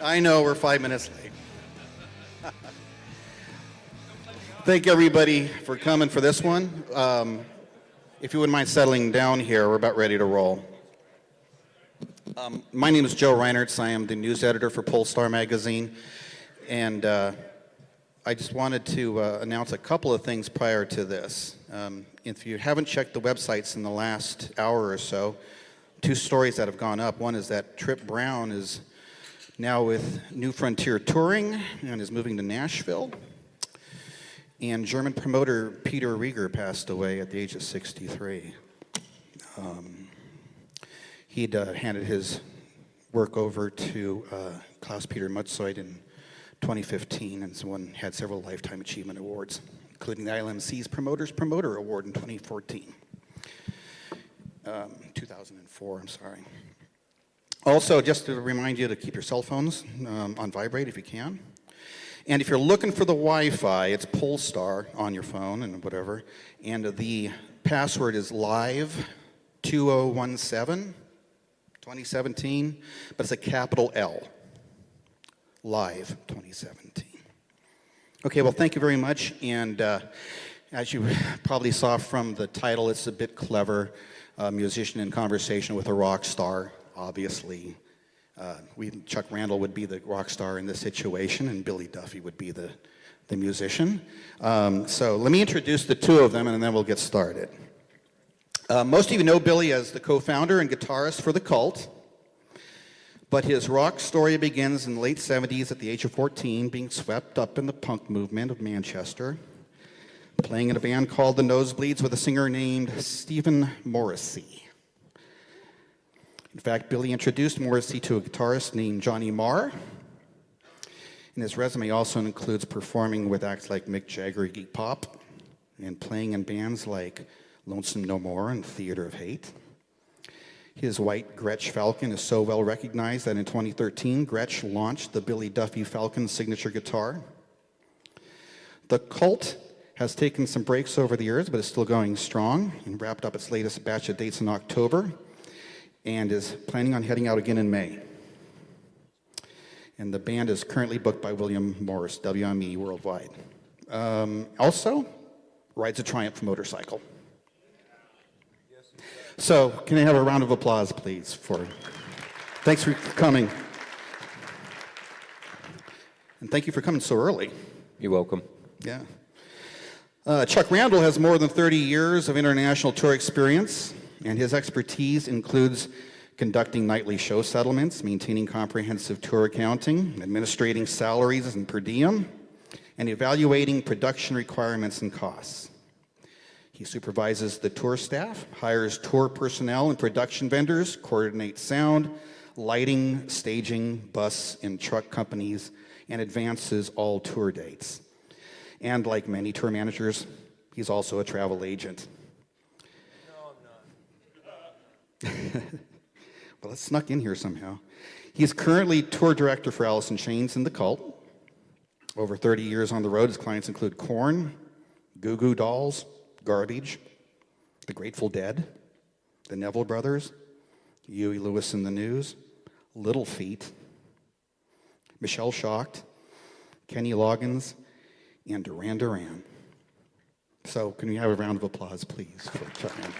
I know we're 5 minutes late. Thank everybody for coming for this one. If you wouldn't mind settling down here, we're about ready to roll. My name is Joe Reinertz. I am the news editor for Polestar magazine, and I just wanted to announce a couple of things prior to this. If you haven't checked the websites in the last hour or so, two stories that have gone up. One is that Trip Brown is now with New Frontier Touring and is moving to Nashville. And German promoter Peter Rieger passed away at the age of 63. He'd handed his work over to Klaus-Peter Mutzoid in 2015, and someone had several Lifetime Achievement Awards, including the ILMC's Promoters Promoter Award in 2004, I'm sorry. Also, just to remind you to keep your cell phones on vibrate if you can. And if you're looking for the Wi-Fi, it's Polestar on your phone and whatever. And the password is live 2017, 2017, but it's a capital L. Live 2017. Okay, well, thank you very much. And as you probably saw from the title, it's a bit clever. Musician in conversation with a rock star, obviously. Chuck Randall would be the rock star in this situation, and Billy Duffy would be the musician. So let me introduce the two of them, and then we'll get started. Most of you know Billy as the co-founder and guitarist for The Cult, but his rock story begins in the late 70s at the age of 14, being swept up in the punk movement of Manchester, playing in a band called The Nosebleeds with a singer named Stephen Morrissey. In fact, Billy introduced Morrissey to a guitarist named Johnny Marr, and his resume also includes performing with acts like Mick Jagger, Iggy Pop, and playing in bands like Lonesome No More and Theater of Hate. His white Gretsch Falcon is so well recognized that in 2013, Gretsch launched the Billy Duffy Falcon signature guitar. The Cult has taken some breaks over the years, but is still going strong and wrapped up its latest batch of dates in October and is planning on heading out again in May. And the band is currently booked by William Morris, WME Worldwide. Also, rides a Triumph motorcycle. So, can I have a round of applause, please, thanks for coming. And thank you for coming so early. You're welcome. Yeah. Chuck Randall has more than 30 years of international tour experience, and his expertise includes conducting nightly show settlements, maintaining comprehensive tour accounting, administrating salaries and per diem, and evaluating production requirements and costs. He supervises the tour staff, hires tour personnel and production vendors, coordinates sound, lighting, staging, bus, and truck companies, and advances all tour dates. And like many tour managers, he's also a travel agent. No, I'm not. Well, it snuck in here somehow. He's currently tour director for Alice in Chains and The Cult. Over 30 years on the road, his clients include Korn, Goo Goo Dolls, Garbage, The Grateful Dead, the Neville Brothers, Huey Lewis and the News, Little Feat, Michelle Shocked, Kenny Loggins, and Duran Duran. So can we have a round of applause, please, for Chuck Randall?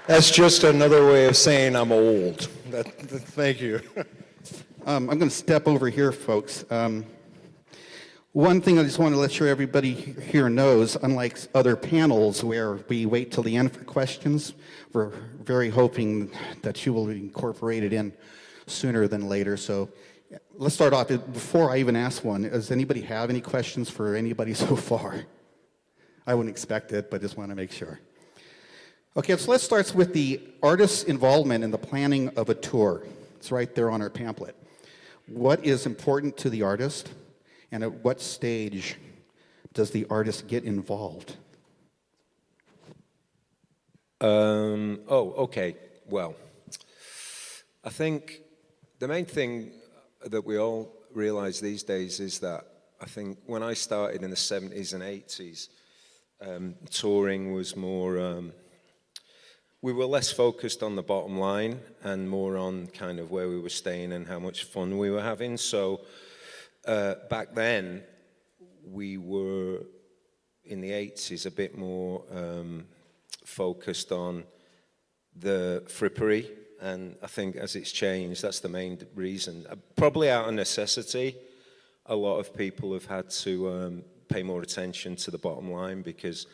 That's just another way of saying I'm old. Thank you. I'm going to step over here, folks. One thing I just want to let sure everybody here knows, unlike other panels where we wait till the end for questions, we're very hoping that you will be incorporated in sooner than later. So let's start off. Before I even ask one, does anybody have any questions for anybody so far? I wouldn't expect it, but just want to make sure. Okay, so let's start with the artist's involvement in the planning of a tour. It's right there on our pamphlet. What is important to the artist, and at what stage does the artist get involved? Okay. Well, I think the main thing that we all realize these days is that I think when I started in the 70s and 80s, touring was more we were less focused on the bottom line and more on kind of where we were staying and how much fun we were having. So back then, we were in the 80s a bit more focused on the frippery, and I think as it's changed, that's the main reason. Probably out of necessity, a lot of people have had to pay more attention to the bottom line because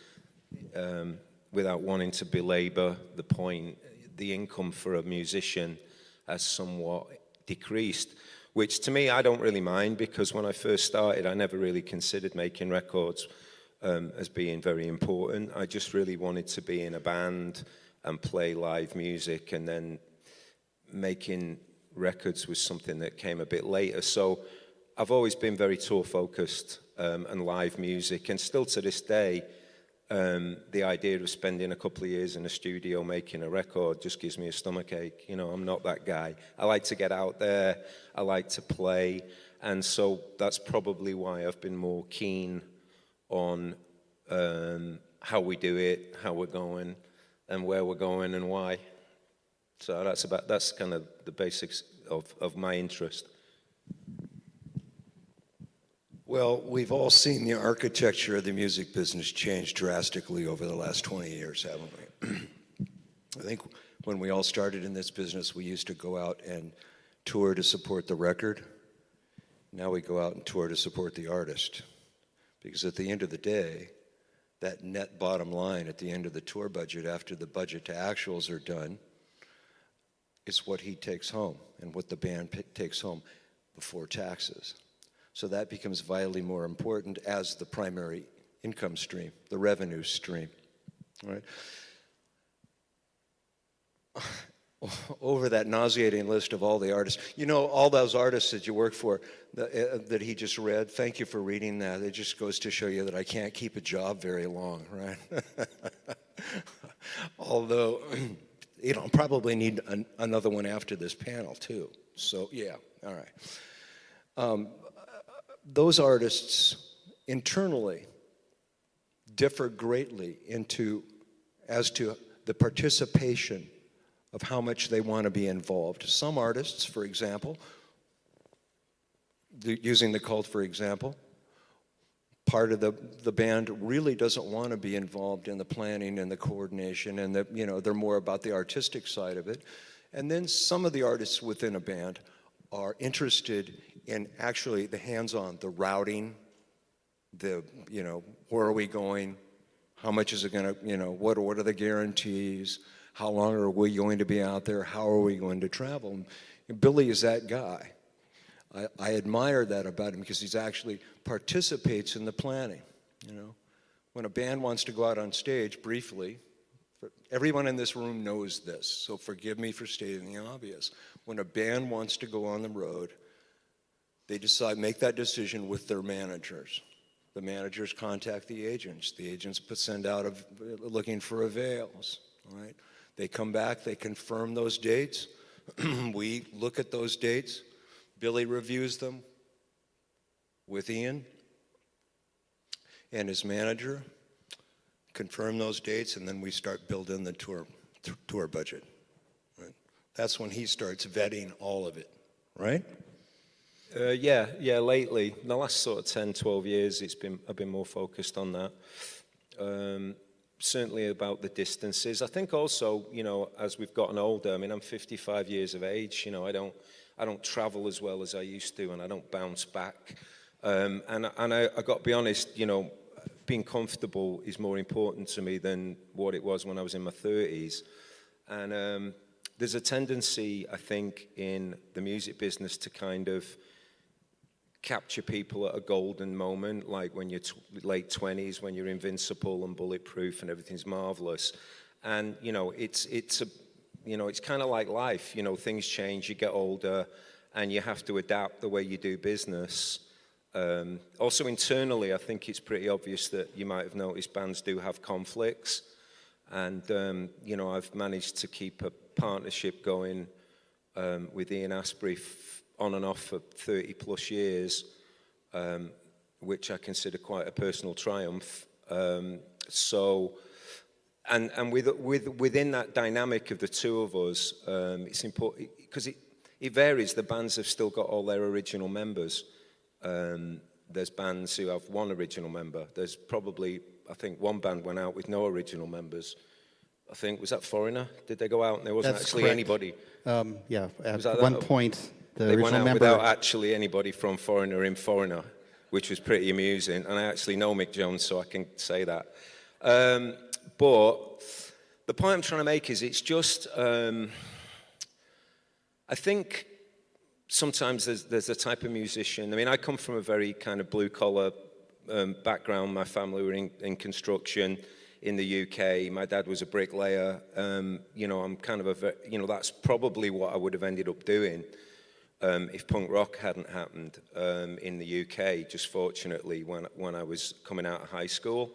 without wanting to belabor the point, the income for a musician has somewhat decreased, which to me I don't really mind, because when I first started I never really considered making records as being very important. I just really wanted to be in a band and play live music, and then making records was something that came a bit later. So I've always been very tour focused and live music, and still to this day the idea of spending a couple of years in a studio making a record just gives me a stomachache. You know, I'm not that guy. I like to get out there, I like to play, and so that's probably why I've been more keen on how we do it, how we're going, and where we're going and why. So that's kind of the basics of my interest. Well, we've all seen the architecture of the music business change drastically over the last 20 years, haven't we? I think when we all started in this business, we used to go out and tour to support the record. Now we go out and tour to support the artist. Because at the end of the day, that net bottom line at the end of the tour budget, after the budget to actuals are done, is what he takes home and what the band takes home before taxes. So that becomes vitally more important as the primary income stream, the revenue stream, right? Over that nauseating list of all the artists, you know, all those artists that you work for that he just read, thank you for reading that. It just goes to show you that I can't keep a job very long, right? Although, you know, probably need another one after this panel too. So yeah, all right. Those artists internally differ greatly as to the participation of how much they want to be involved. Some artists, for example, using the Cult for example, part of the band really doesn't want to be involved in the planning and the coordination, and they're more about the artistic side of it. And then some of the artists within a band are interested in actually the hands-on, the routing, where are we going, how much is it going to, what are the guarantees, how long are we going to be out there, how are we going to travel? And Billy is that guy. I admire that about him because he actually participates in the planning. When a band wants to go out on stage briefly, everyone in this room knows this, so forgive me for stating the obvious. When a band wants to go on the road, they make that decision with their managers. The managers contact the agents send out looking for avails, all right? They come back, they confirm those dates. We look at those dates. Billy reviews them with Ian and his manager, confirm those dates, and then we start building the tour budget. Right? That's when he starts vetting all of it, right? Yeah, lately, the last sort of 10, 12 years, I've been more focused on that. Certainly about the distances. I think also, as we've gotten older, I'm 55 years of age, I don't travel as well as I used to, and I don't bounce back. And I got to be honest, being comfortable is more important to me than what it was when I was in my 30s. And there's a tendency, I think, in the music business to kind of capture people at a golden moment, like when you're late 20s, when you're invincible and bulletproof and everything's marvelous. And it's kind of like life. Things change, you get older, and you have to adapt the way you do business. Also internally, I think it's pretty obvious that you might have noticed bands do have conflicts. And I've managed to keep a partnership going with Ian Astbury on and off for 30 plus years, which I consider quite a personal triumph. So and within that dynamic of the two of us, it's important because it varies. The bands have still got all their original members. There's bands who have one original member. There's probably, I think, one band went out with no original members. I think, was that Foreigner? Did they go out and there wasn't That's actually correct. anybody? Yeah, at that one that? point, the They went original out member... without actually anybody from Foreigner in Foreigner, which was pretty amusing. And I actually know Mick Jones, so I can say that. But the point I'm trying to make is it's just, I think sometimes there's a type of musician. I mean, I come from a very kind of blue-collar background. My family were in construction in the UK. My dad was a bricklayer. You know, I'm kind of that's probably what I would have ended up doing if punk rock hadn't happened in the UK, just fortunately, when I was coming out of high school.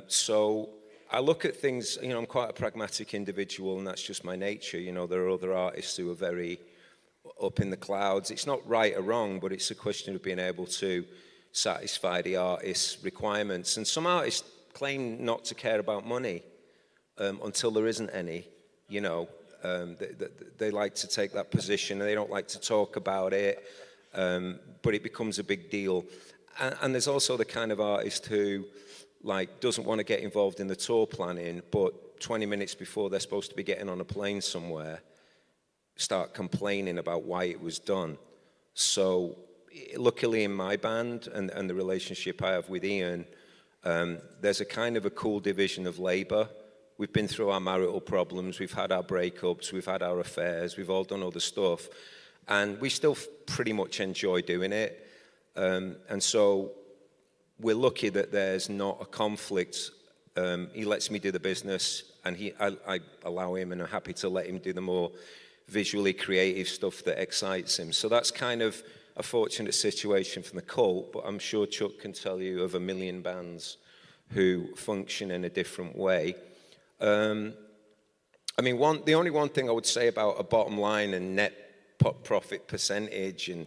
So I look at things, you know, I'm quite a pragmatic individual, and that's just my nature. You know, there are other artists who are very up in the clouds. It's not right or wrong, but it's a question of being able to satisfy the artist's requirements. And some artists claim not to care about money until there isn't any, you know. They like to take that position, and they don't like to talk about it, but it becomes a big deal. And there's also the kind of artist who, like, doesn't want to get involved in the tour planning, but 20 minutes before they're supposed to be getting on a plane somewhere, start complaining about why it was done. So luckily in my band and the relationship I have with Ian, there's a kind of a cool division of labor. We've been through our marital problems, we've had our breakups, we've had our affairs, we've all done other stuff, and we still pretty much enjoy doing it. And so we're lucky that there's not a conflict. He lets me do the business, and I allow him, and I'm happy to let him do the more visually creative stuff that excites him. So that's kind of a fortunate situation for the Cult, but I'm sure Chuck can tell you of a million bands who function in a different way. I mean, the only one thing I would say about a bottom line and net profit percentage, and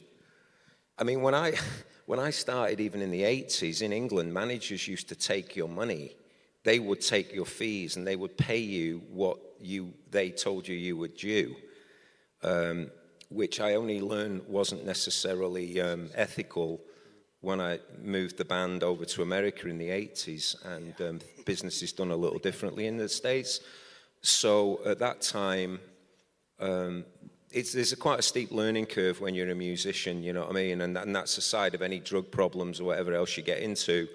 I mean, when I started even in the 80s in England, managers used to take your money. They would take your fees and they would pay you what they told you were due, which I only learned wasn't necessarily ethical when I moved the band over to America in the 80s, and business is done a little differently in the States. So at that time, there's quite a steep learning curve when you're a musician, you know what I mean? And that's the side of any drug problems or whatever else you get into,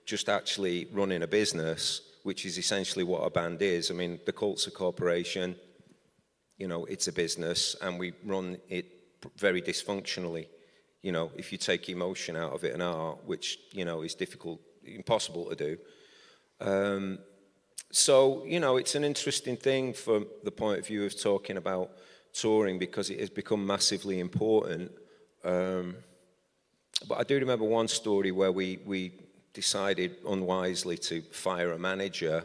just actually running a business, which is essentially what a band is. I mean, the Cult's a corporation, you know, it's a business, and we run it very dysfunctionally. You know, if you take emotion out of it and art, which, you know, is impossible to do. So, you know, it's an interesting thing from the point of view of talking about touring, because it has become massively important. But I do remember one story where we decided unwisely to fire a manager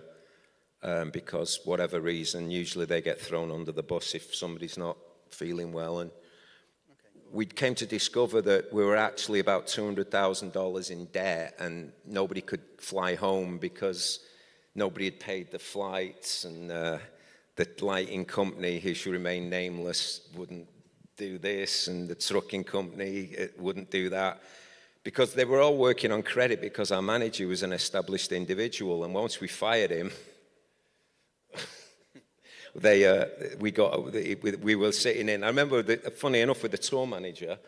because whatever reason, usually they get thrown under the bus if somebody's not feeling well. And we came to discover that we were actually about $200,000 in debt, and nobody could fly home because nobody had paid the flights, and the lighting company, who should remain nameless, wouldn't do this, and the trucking company wouldn't do that, because they were all working on credit, because our manager was an established individual, and once we fired him, we were sitting in. I remember, funny enough, with the tour manager,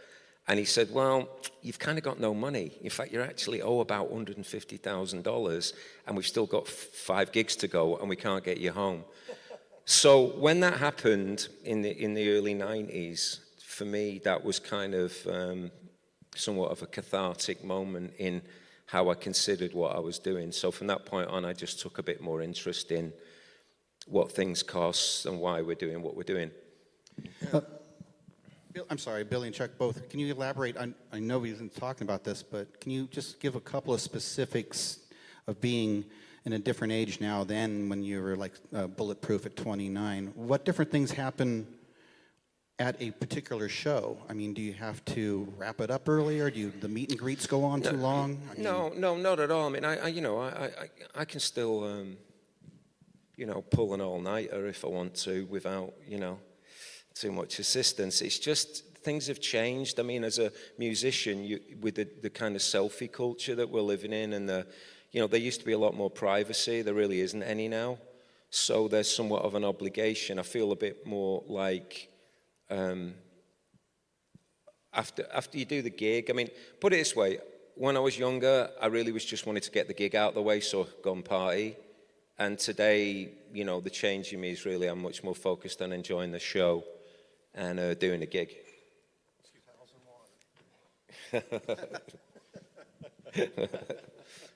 and he said, "Well, you've kind of got no money. In fact, you actually owe about $150,000, and we've still got 5 gigs to go, and we can't get you home." So when that happened in the early 90s, for me, that was kind of somewhat of a cathartic moment in how I considered what I was doing. So from that point on, I just took a bit more interest in what things cost and why we're doing what we're doing. I'm sorry, Billy and Chuck, both. Can you elaborate? I know we've been talking about this, but can you just give a couple of specifics of being in a different age now than when you were like bulletproof at 29? What different things happen at a particular show? I mean, do you have to wrap it up earlier? Do the meet and greets go on too long? No, not at all. I mean, I can still pull an all-nighter if I want to without, too much assistance. It's just things have changed. I mean, as a musician, with the kind of selfie culture that we're living in, and there used to be a lot more privacy. There really isn't any now. So there's somewhat of an obligation. I feel a bit more like after you do the gig. I mean, put it this way: when I was younger, I really was just wanted to get the gig out of the way, so go and party. And today, the change in me is really I'm much more focused on enjoying the show and doing the gig.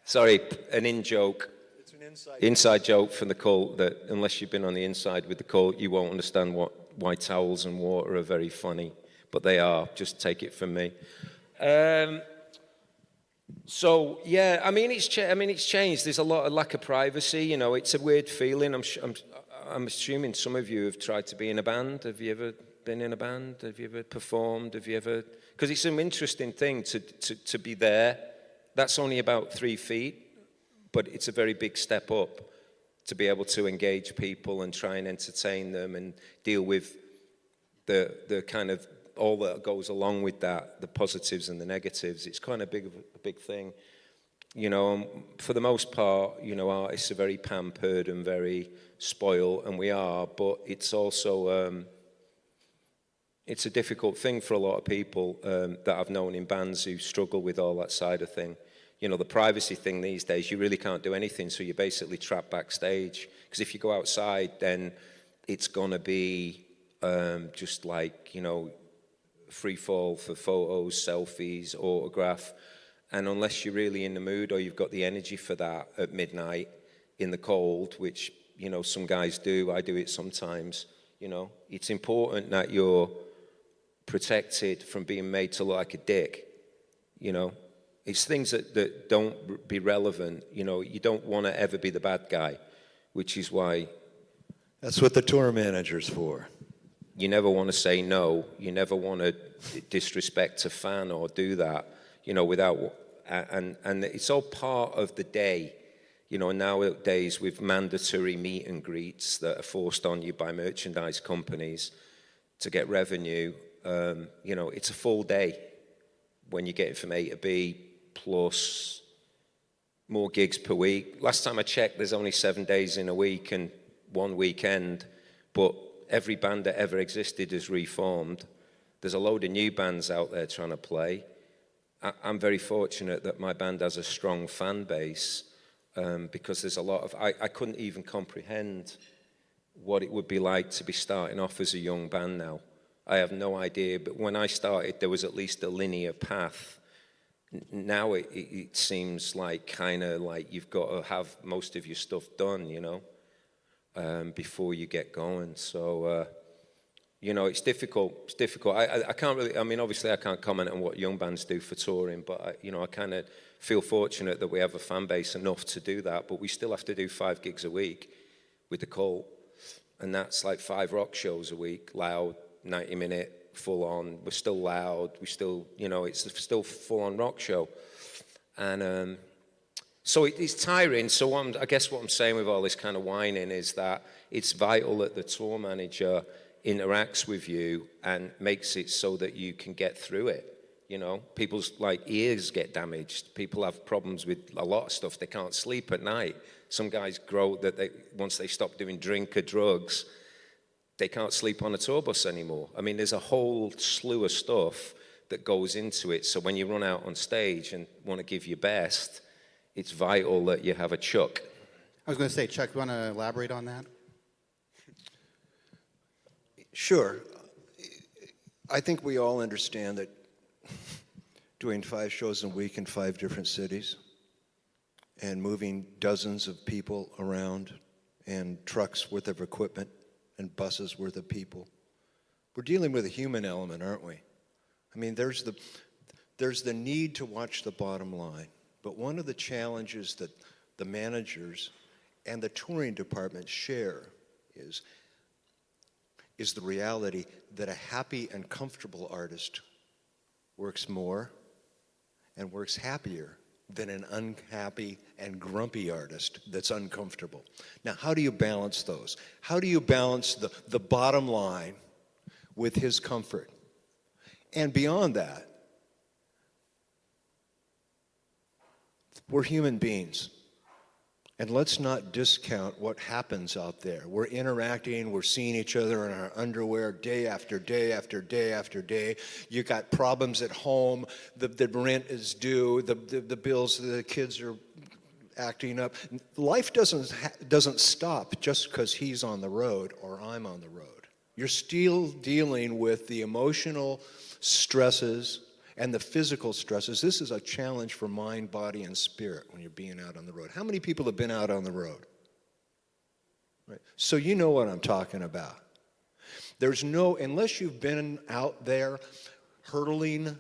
Sorry, an in-joke. It's an Inside joke from the cult that unless you've been on the inside with the cult, you won't understand why towels and water are very funny. But they are. Just take it from me. So yeah, I mean it's changed. There's a lot of lack of privacy. It's a weird feeling. I'm assuming some of you have tried to be in a band. Have you ever been in a band? Have you ever performed? Have you ever? Because it's an interesting thing to be there. That's only about 3 feet, but it's a very big step up to be able to engage people and try and entertain them and deal with the kind of all that goes along with that, the positives and the negatives. It's kind of a big thing. For the most part, artists are very pampered and very spoiled, and we are, but it's also it's a difficult thing for a lot of people that I've known in bands who struggle with all that side of thing. The privacy thing these days, you really can't do anything, so you're basically trapped backstage. Because if you go outside, then it's going to be just like, free fall for photos, selfies, autograph. And unless you're really in the mood or you've got the energy for that at midnight in the cold, which, some guys do, I do it sometimes, it's important that you're protected from being made to look like a dick, It's things that don't be relevant, you don't want to ever be the bad guy, which is why... That's what the tour manager's for. You never want to say no. You never want to disrespect a fan or do that, without... And it's all part of the day. Nowadays with mandatory meet and greets that are forced on you by merchandise companies to get revenue, it's a full day when you get from A to B, plus more gigs per week. Last time I checked, there's only 7 days in a week and 1 weekend, but every band that ever existed is reformed. There's a load of new bands out there trying to play. I'm very fortunate that my band has a strong fan base because there's a lot of... I couldn't even comprehend what it would be like to be starting off as a young band now. I have no idea, but when I started, there was at least a linear path. Now it seems like kind of like you've got to have most of your stuff done, before you get going. So, it's difficult. It's difficult. I can't really, obviously I can't comment on what young bands do for touring, but, I kind of feel fortunate that we have a fan base enough to do that, but we still have to do 5 gigs a week with the Cult. And that's like 5 rock shows a week, loud, 90-minute, full on. We're still loud. We still, it's still full on rock show. And so it's tiring. So I guess what I'm saying with all this kind of whining is that it's vital that the tour manager interacts with you and makes it so that you can get through it. People's ears get damaged. People have problems with a lot of stuff. They can't sleep at night. Some guys grow that once they stop doing drink or drugs, they can't sleep on a tour bus anymore. There's a whole slew of stuff that goes into it. So when you run out on stage and want to give your best, it's vital that you have a chuck. I was going to say, Chuck, you want to elaborate on that? Sure. I think we all understand that doing 5 shows a week in 5 different cities and moving dozens of people around and trucks worth of equipment and buses worth of people, we're dealing with a human element, aren't we? There's the need to watch the bottom line, but one of the challenges that the managers and the touring department share is the reality that a happy and comfortable artist works more and works happier than an unhappy and grumpy artist that's uncomfortable. Now, how do you balance those? How do you balance the bottom line with his comfort? And beyond that, we're human beings. And let's not discount what happens out there. We're interacting, we're seeing each other in our underwear day after day after day after day. You got problems at home, the rent is due, the bills, the kids are acting up. Life doesn't stop just because he's on the road or I'm on the road. You're still dealing with the emotional stresses and the physical stresses. This is a challenge for mind, body, and spirit when you're being out on the road. How many people have been out on the road? Right. So you know what I'm talking about. Unless you've been out there hurtling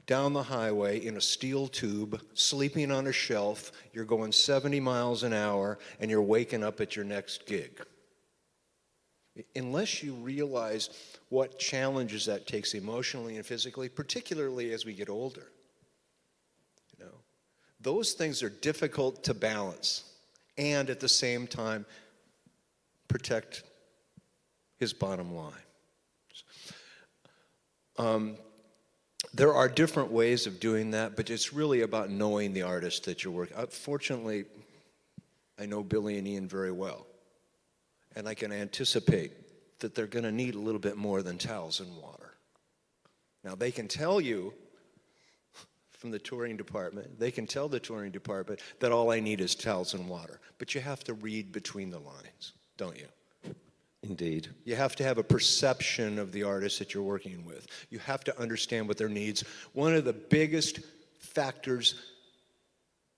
down the highway in a steel tube, sleeping on a shelf, you're going 70 miles an hour, and you're waking up at your next gig. Unless you realize what challenges that takes emotionally and physically, particularly as we get older. You know, those things are difficult to balance and at the same time protect his bottom line. There are different ways of doing that, but it's really about knowing the artist that you're working. Fortunately, I know Billy and Ian very well. And I can anticipate that they're going to need a little bit more than towels and water. Now, they can tell you from the touring department, they can tell the touring department that all I need is towels and water. But you have to read between the lines, don't you? Indeed. You have to have a perception of the artist that you're working with. You have to understand what their needs. One of the biggest factors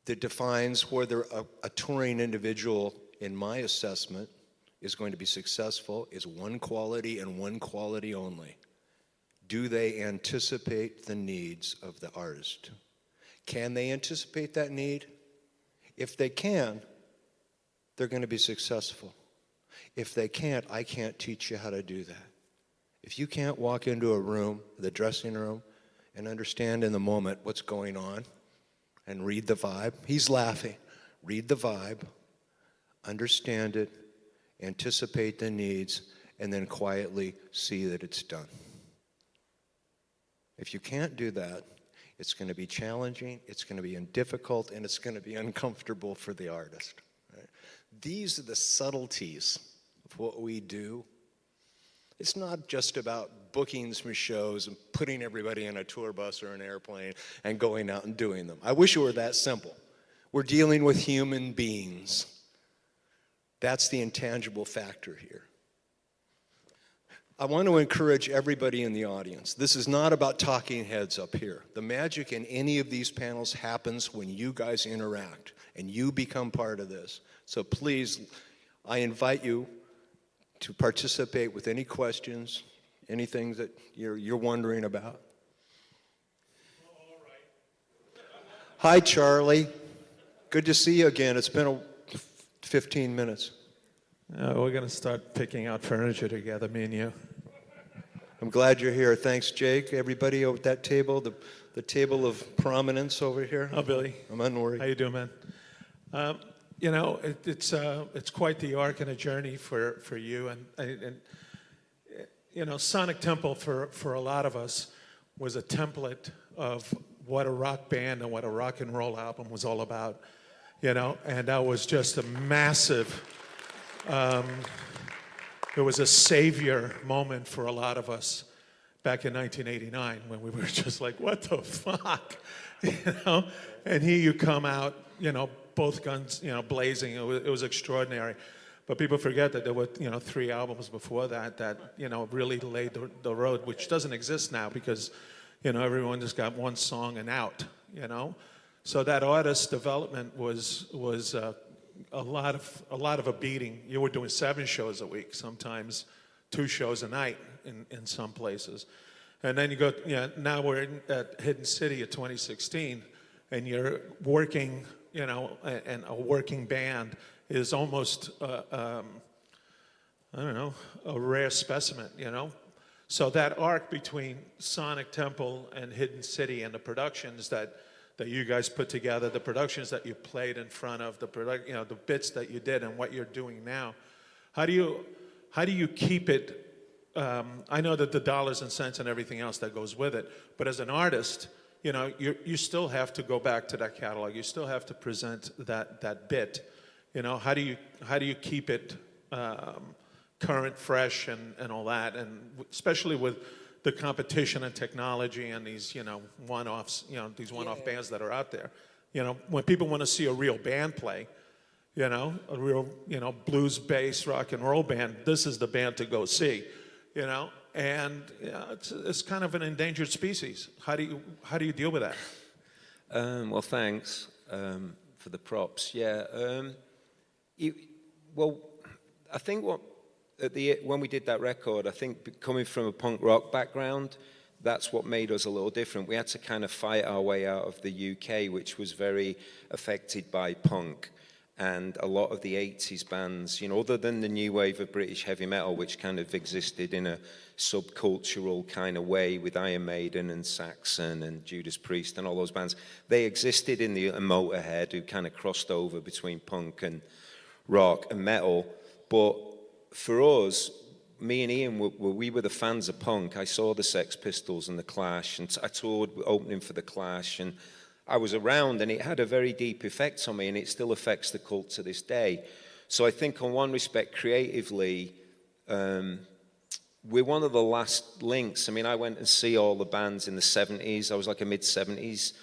that defines whether a touring individual, in my assessment, is going to be successful is one quality and one quality only. Do they anticipate the needs of the artist? Can they anticipate that need? If they can, they're going to be successful. If they can't, I can't teach you how to do that. If you can't walk into a room, the dressing room, and understand in the moment what's going on and read the vibe, he's laughing, read the vibe, understand it, anticipate the needs, and then quietly see that it's done. If you can't do that, it's going to be challenging, it's going to be difficult, and it's going to be uncomfortable for the artist. Right? These are the subtleties of what we do. It's not just about bookings for shows and putting everybody in a tour bus or an airplane and going out and doing them. I wish it were that simple. We're dealing with human beings. That's the intangible factor here. I want to encourage everybody in the audience. This is not about talking heads up here. The magic in any of these panels happens when you guys interact and you become part of this. So please, I invite you to participate with any questions, anything that you're wondering about. All right. Hi, Charlie. Good to see you again. It's been 15 minutes. We're going to start picking out furniture together, me and you. I'm glad you're here. Thanks, Jake. Everybody over at that table, the table of prominence over here. Oh, Billy. I'm unworried. How you doing, man? You know, it's quite the arc and a journey for you. And you know, Sonic Temple for a lot of us was a template of what a rock band and what a rock and roll album was all about. You know, and that was just a massive, it was a savior moment for a lot of us back in 1989 when we were just like, what the fuck? You know, and here you come out, you know, both guns, you know, blazing. It was extraordinary. But people forget that there were, you know, 3 albums before that, you know, really laid the road, which doesn't exist now because, you know, everyone just got one song and out, you know. So that artist development was a lot of a beating. You were doing 7 shows a week, sometimes 2 shows a night in some places. And then you go, yeah, now we're at Hidden City at 2016, and you're working, you know, and a working band is almost, I don't know, a rare specimen, you know. So that arc between Sonic Temple and Hidden City and the productions that that you guys put together, the productions that you played in front of, the bits that you did, and what you're doing now. How do you keep it? I know that the dollars and cents and everything else that goes with it, but as an artist, you still have to go back to that catalog. You still have to present that bit. How do you keep it current, fresh, and all that, and especially with the competition and technology and these one-offs, these one-off bands that are out there. When people want to see a real band play, a real blues, bass, rock and roll band, this is the band to go see. And it's kind of an endangered species. How do you deal with that? Well, thanks for the props. Yeah. I think when we did that record, I think coming from a punk rock background, that's what made us a little different. We had to kind of fight our way out of the UK, which was very affected by punk. And a lot of the 80s bands, other than the new wave of British heavy metal, which kind of existed in a subcultural kind of way with Iron Maiden and Saxon and Judas Priest and all those bands, they existed in the Motorhead, who kind of crossed over between punk and rock and metal. But for us, me and Ian, we were the fans of punk. I saw the Sex Pistols and the Clash, and I toured opening for the Clash, and I was around, and it had a very deep effect on me, and it still affects the cult to this day. So I think on one respect, creatively, we're one of the last links. I mean, I went and see all the bands in the 70s. I was like a mid-70s,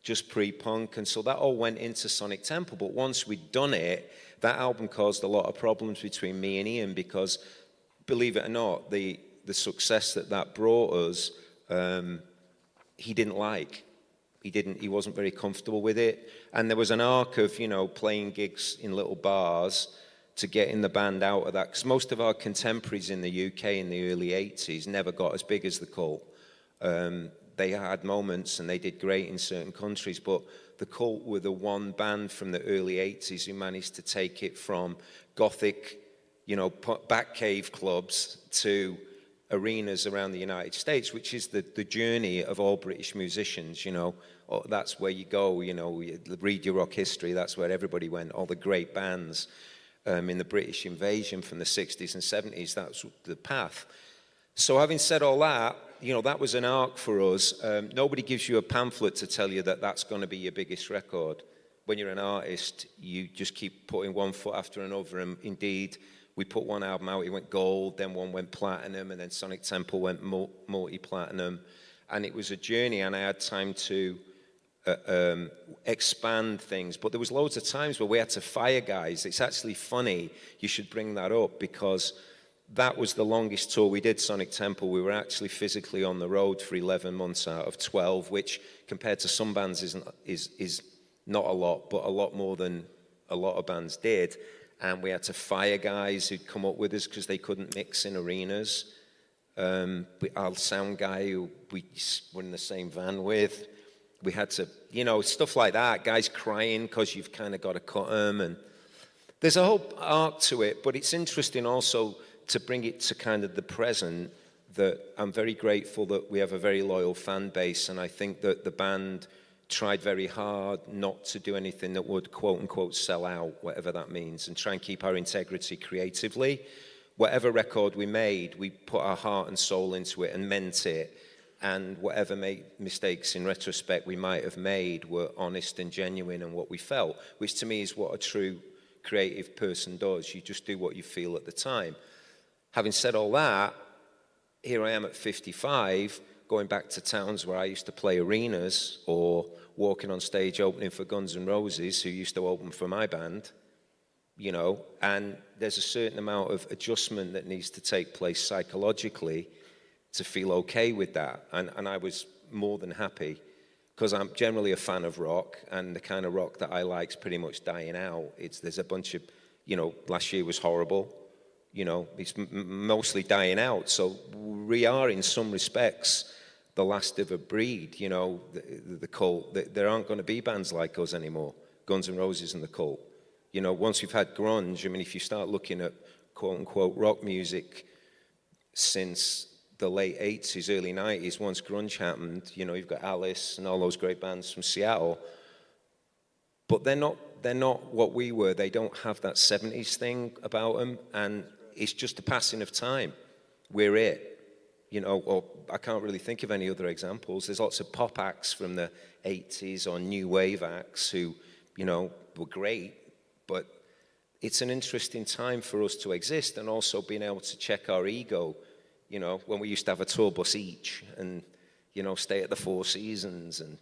just pre-punk, and so that all went into Sonic Temple. But once we'd done it, that album caused a lot of problems between me and Ian, because, believe it or not, the success that brought us, he didn't like. He wasn't very comfortable with it. And there was an arc of, playing gigs in little bars to getting the band out of that. Because most of our contemporaries in the UK in the early 80s never got as big as the Cult. They had moments and they did great in certain countries, but the Cult were the one band from the early 80s who managed to take it from gothic, back cave clubs to arenas around the United States, which is the journey of all British musicians. That's where you go. You read your rock history, that's where everybody went. All the great bands in the British invasion from the 60s and 70s, that's the path. So having said all that, that was an arc for us. Nobody gives you a pamphlet to tell you that that's going to be your biggest record. When you're an artist, you just keep putting one foot after another, and indeed, we put one album out, it went gold, then one went platinum, and then Sonic Temple went multi-platinum. And it was a journey, and I had time to expand things. But there was loads of times where we had to fire guys. It's actually funny you should bring that up, because that was the longest tour we did, Sonic Temple. We were actually physically on the road for 11 months out of 12, which compared to some bands is not a lot, but a lot more than a lot of bands did. And we had to fire guys who'd come up with us because they couldn't mix in arenas. Our sound guy who we were in the same van with, we had to, stuff like that. Guys crying because you've kind of got to cut them. And there's a whole arc to it, but it's interesting also to bring it to kind of the present, that I'm very grateful that we have a very loyal fan base, and I think that the band tried very hard not to do anything that would quote unquote sell out, whatever that means, and try and keep our integrity creatively. Whatever record we made, we put our heart and soul into it and meant it, and whatever mistakes in retrospect we might have made were honest and genuine and what we felt, which to me is what a true creative person does. You just do what you feel at the time. Having said all that, here I am at 55, going back to towns where I used to play arenas, or walking on stage opening for Guns N' Roses, who used to open for my band, and there's a certain amount of adjustment that needs to take place psychologically to feel okay with that. And I was more than happy, because I'm generally a fan of rock, and the kind of rock that I like is pretty much dying out. There's a bunch of, last year was horrible. It's mostly dying out. So we are, in some respects, the last of a breed, the Cult. There aren't going to be bands like us anymore, Guns N' Roses and the Cult. Once you've had grunge, if you start looking at quote-unquote rock music since the late 80s, early 90s, once grunge happened, you know, you've got Alice and all those great bands from Seattle, but they're not what we were. They don't have that 70s thing about them, and it's just a passing of time. We're it, you know, or I can't really think of any other examples. There's lots of pop acts from the 80s or new wave acts who, you know, were great, but it's an interesting time for us to exist, and also being able to check our ego, you know, when we used to have a tour bus each and, you know, stay at the Four Seasons. And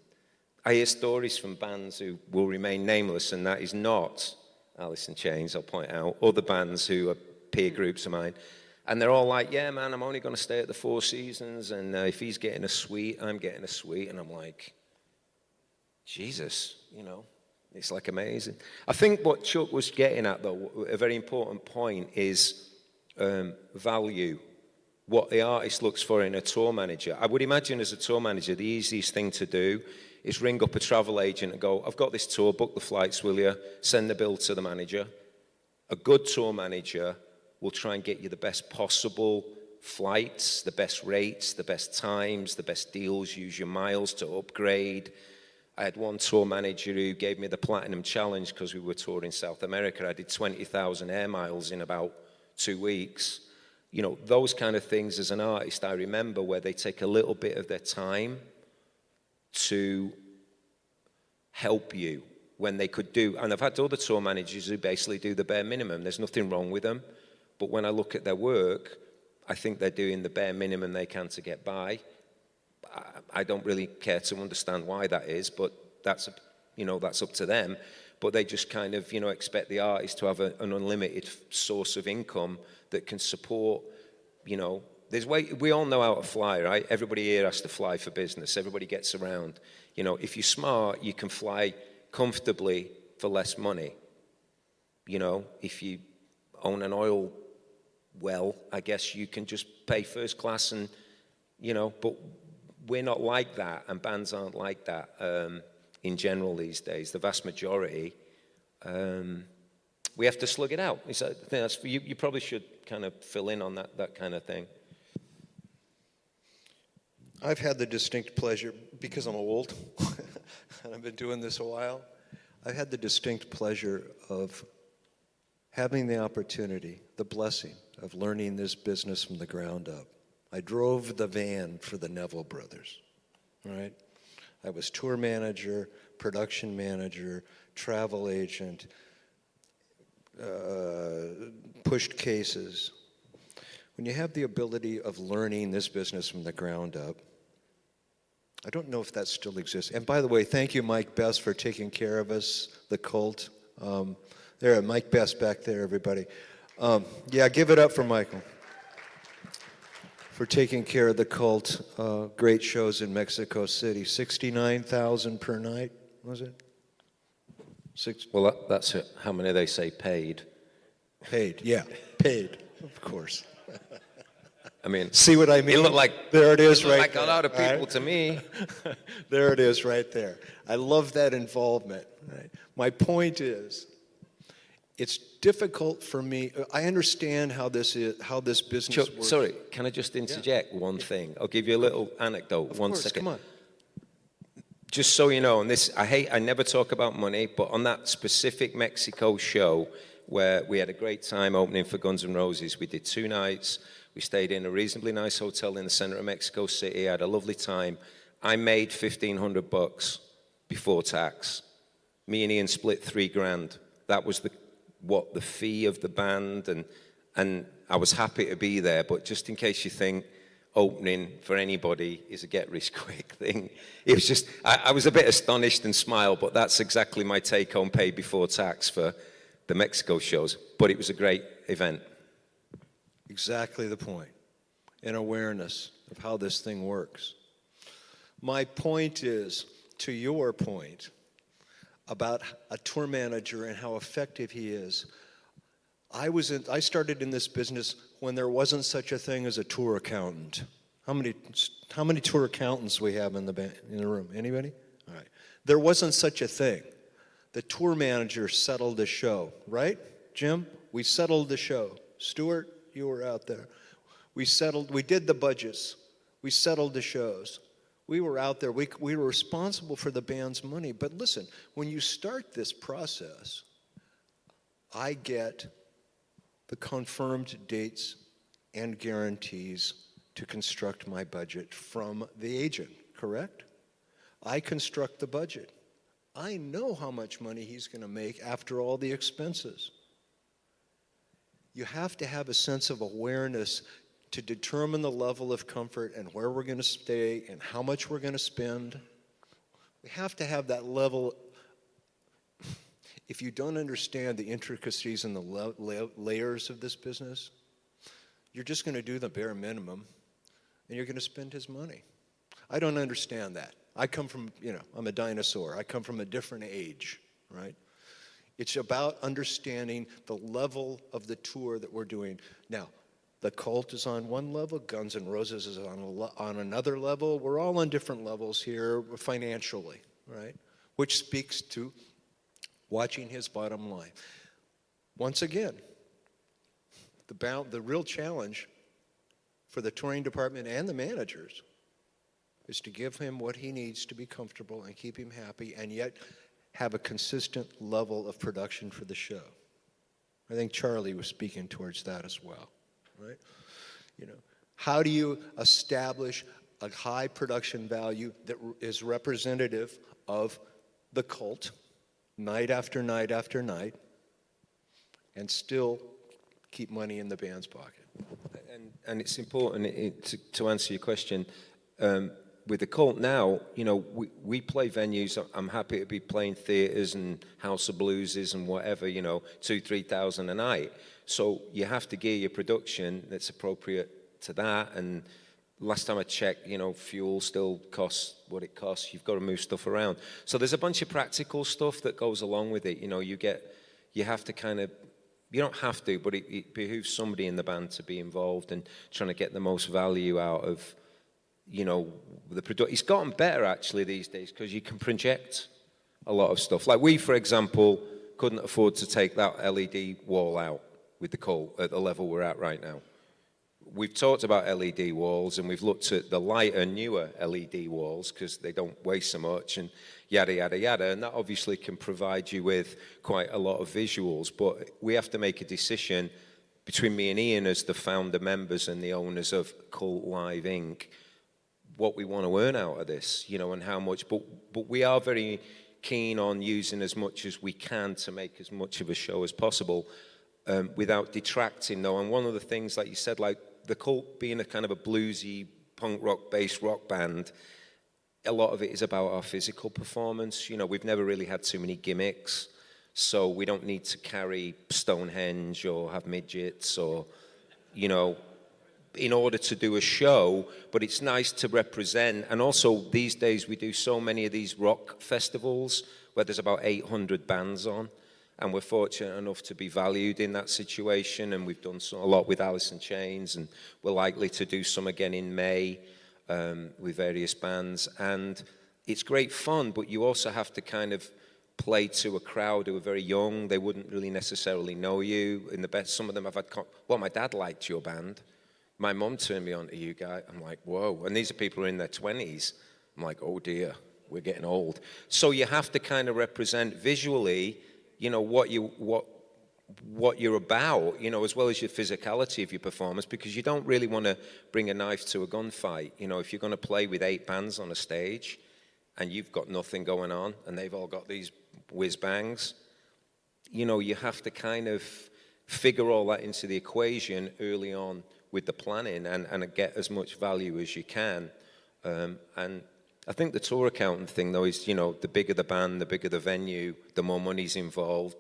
I hear stories from bands who will remain nameless, and that is not Alice in Chains, I'll point out, other bands who are peer groups of mine. And they're all like, yeah, man, I'm only going to stay at the Four Seasons, and if he's getting a suite, I'm getting a suite. And I'm like, Jesus, you know, it's like amazing. I think what Chuck was getting at, though, a very important point is value. What the artist looks for in a tour manager. I would imagine as a tour manager, the easiest thing to do is ring up a travel agent and go, I've got this tour, book the flights, will you? Send the bill to the manager. A good tour manager will try and get you the best possible flights, the best rates, the best times, the best deals, use your miles to upgrade. I had one tour manager who gave me the Platinum Challenge because we were touring South America. I did 20,000 air miles in about 2 weeks. You know, those kind of things as an artist, I remember where they take a little bit of their time to help you when they could do, and I've had other tour managers who basically do the bare minimum. There's nothing wrong with them, but when I look at their work, I think they're doing the bare minimum they can to get by. I don't really care to understand why that is, but that's, you know, that's up to them. But they just kind of, you know, expect the artist to have an unlimited source of income that can support, you know, we all know how to fly, right? Everybody here has to fly for business. Everybody gets around. You know, if you're smart, you can fly comfortably for less money. You know, if you own an oil well, I guess you can just pay first class and, you know, but we're not like that, and bands aren't like that in general these days. The vast majority, we have to slug it out. You probably should kind of fill in on that kind of thing. I've had the distinct pleasure, because I'm old, and I've been doing this a while, I've had the distinct pleasure of having the opportunity, the blessing of learning this business from the ground up. I drove the van for the Neville Brothers, right? I was tour manager, production manager, travel agent, pushed cases. When you have the ability of learning this business from the ground up, I don't know if that still exists. And by the way, thank you, Mike Best, for taking care of us, the cult. There, Mike Best back there, everybody. Yeah, give it up for Michael for taking care of the cult. Great shows in Mexico City. 69,000 per night, was it? Well, that's it. How many they say paid? Paid, yeah, paid, of course. I mean, see what I mean? It looked like there it is, right? Like there, a lot of people right? to me. There it is, right there. I love that involvement. Right? My point is, it's difficult for me. I understand how this business Chuck, works. sorry, can I just interject one thing? I'll give you a little anecdote. Of One course, second. come on. Just so you know, and this, I never talk about money, but on that specific Mexico show where we had a great time opening for Guns N' Roses, we did 2 nights. We stayed in a reasonably nice hotel in the center of Mexico City. I had a lovely time. I made $1,500 before tax. Me and Ian split $3,000. That was the fee of the band, and I was happy to be there. But just in case you think opening for anybody is a get-rich-quick thing, it was just I was a bit astonished and smiled. But that's exactly my take-home pay before tax for the Mexico shows. But it was a great event. Exactly the point. An awareness of how this thing works. My point is, to your point about a tour manager and how effective he is, I started in this business when there wasn't such a thing as a tour accountant. How many tour accountants we have in the room? Anybody? All right. There wasn't such a thing. The tour manager settled the show, right, Jim? We settled the show. Stuart, you were out there. We did the budgets. We settled the shows. We were out there. We were responsible for the band's money. But listen, when you start this process, I get the confirmed dates and guarantees to construct my budget from the agent, correct? I construct the budget. I know how much money he's going to make after all the expenses. You have to have a sense of awareness to determine the level of comfort and where we're going to stay and how much we're going to spend. We have to have that level. If you don't understand the intricacies and the layers of this business, you're just going to do the bare minimum and you're going to spend his money. I don't understand that. I come from, I'm a dinosaur. I come from a different age, right? It's about understanding the level of the tour that we're doing. Now, the Cult is on one level, Guns N' Roses is on another level. We're all on different levels here financially, right? Which speaks to watching his bottom line. Once again, the real challenge for the touring department and the managers is to give him what he needs to be comfortable and keep him happy and yet have a consistent level of production for the show. I think Charlie was speaking towards that as well, right? How do you establish a high production value that is representative of the Cult night after night after night and still keep money in the band's pocket? And it's important to answer your question. With the Cult now, we play venues. I'm happy to be playing theaters and House of Blueses and whatever, 2,000-3,000 a night. So you have to gear your production that's appropriate to that. And last time I checked, fuel still costs what it costs. You've got to move stuff around. So there's a bunch of practical stuff that goes along with it. You have to kind of, you don't have to, but it behooves somebody in the band to be involved and trying to get the most value out of the product. It's gotten better actually these days because you can project a lot of stuff. Like we, for example, couldn't afford to take that LED wall out with the Cult at the level we're at right now. We've talked about LED walls and we've looked at the lighter, newer LED walls because they don't weigh so much and yada, yada, yada. And that obviously can provide you with quite a lot of visuals. But we have to make a decision between me and Ian as the founder members and the owners of Cult Live Inc., what we want to earn out of this, and how much. But we are very keen on using as much as we can to make as much of a show as possible without detracting, though. And one of the things, like you said, like the Cult being a kind of a bluesy, punk rock-based rock band, a lot of it is about our physical performance. We've never really had too many gimmicks, so we don't need to carry Stonehenge or have midgets or, in order to do a show, but it's nice to represent. And also these days we do so many of these rock festivals where there's about 800 bands on, and we're fortunate enough to be valued in that situation, and we've done a lot with Alice in Chains, and we're likely to do some again in May with various bands. And it's great fun, but you also have to kind of play to a crowd who are very young. They wouldn't really necessarily know you. Some of them have had, my dad liked your band. My mom turned me on to you guys. I'm like, whoa. And these are people who are in their 20s. I'm like, oh dear, we're getting old. So you have to kind of represent visually, what you're about, as well as your physicality of your performance, because you don't really want to bring a knife to a gunfight. If you're going to play with 8 bands on a stage and you've got nothing going on and they've all got these whiz bangs, you have to kind of figure all that into the equation early on with the planning and get as much value as you can. And I think the tour accountant thing, though, is, the bigger the band, the bigger the venue, the more money's involved.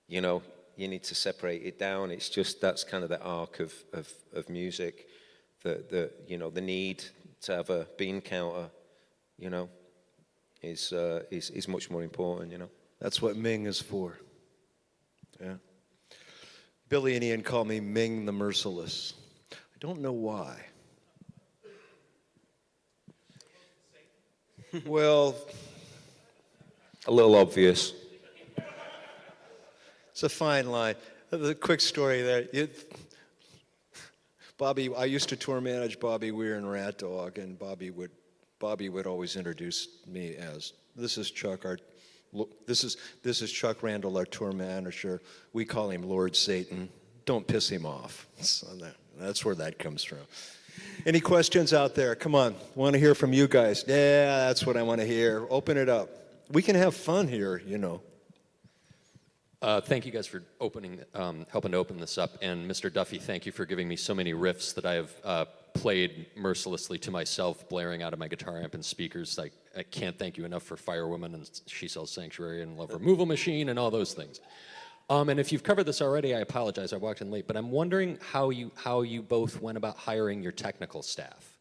You need to separate it down. It's just, that's kind of the arc of music. The need to have a bean counter, is much more important, That's what Ming is for. Yeah. Billy and Ian call me Ming the Merciless. I don't know why. Well, a little obvious. It's a fine line. The quick story there. Bobby, I used to tour manage Bobby Weir and Rat Dog, and Bobby would always introduce me as, this is Chuck, this is Chuck Randall, our tour manager. We call him Lord Satan. Don't piss him off. So that's where that comes from. Any questions out there? Come on, want to hear from you guys. Yeah, that's what I want to hear. Open it up. We can have fun here, you know. Thank you guys for helping to open this up. And Mr. Duffy, thank you for giving me so many riffs that I have played mercilessly to myself, blaring out of my guitar amp and speakers. I can't thank you enough for Firewoman and She Sells Sanctuary and Love Removal Machine and all those things. And if you've covered this already, I apologize. I walked in late. But I'm wondering how you both went about hiring your technical staff.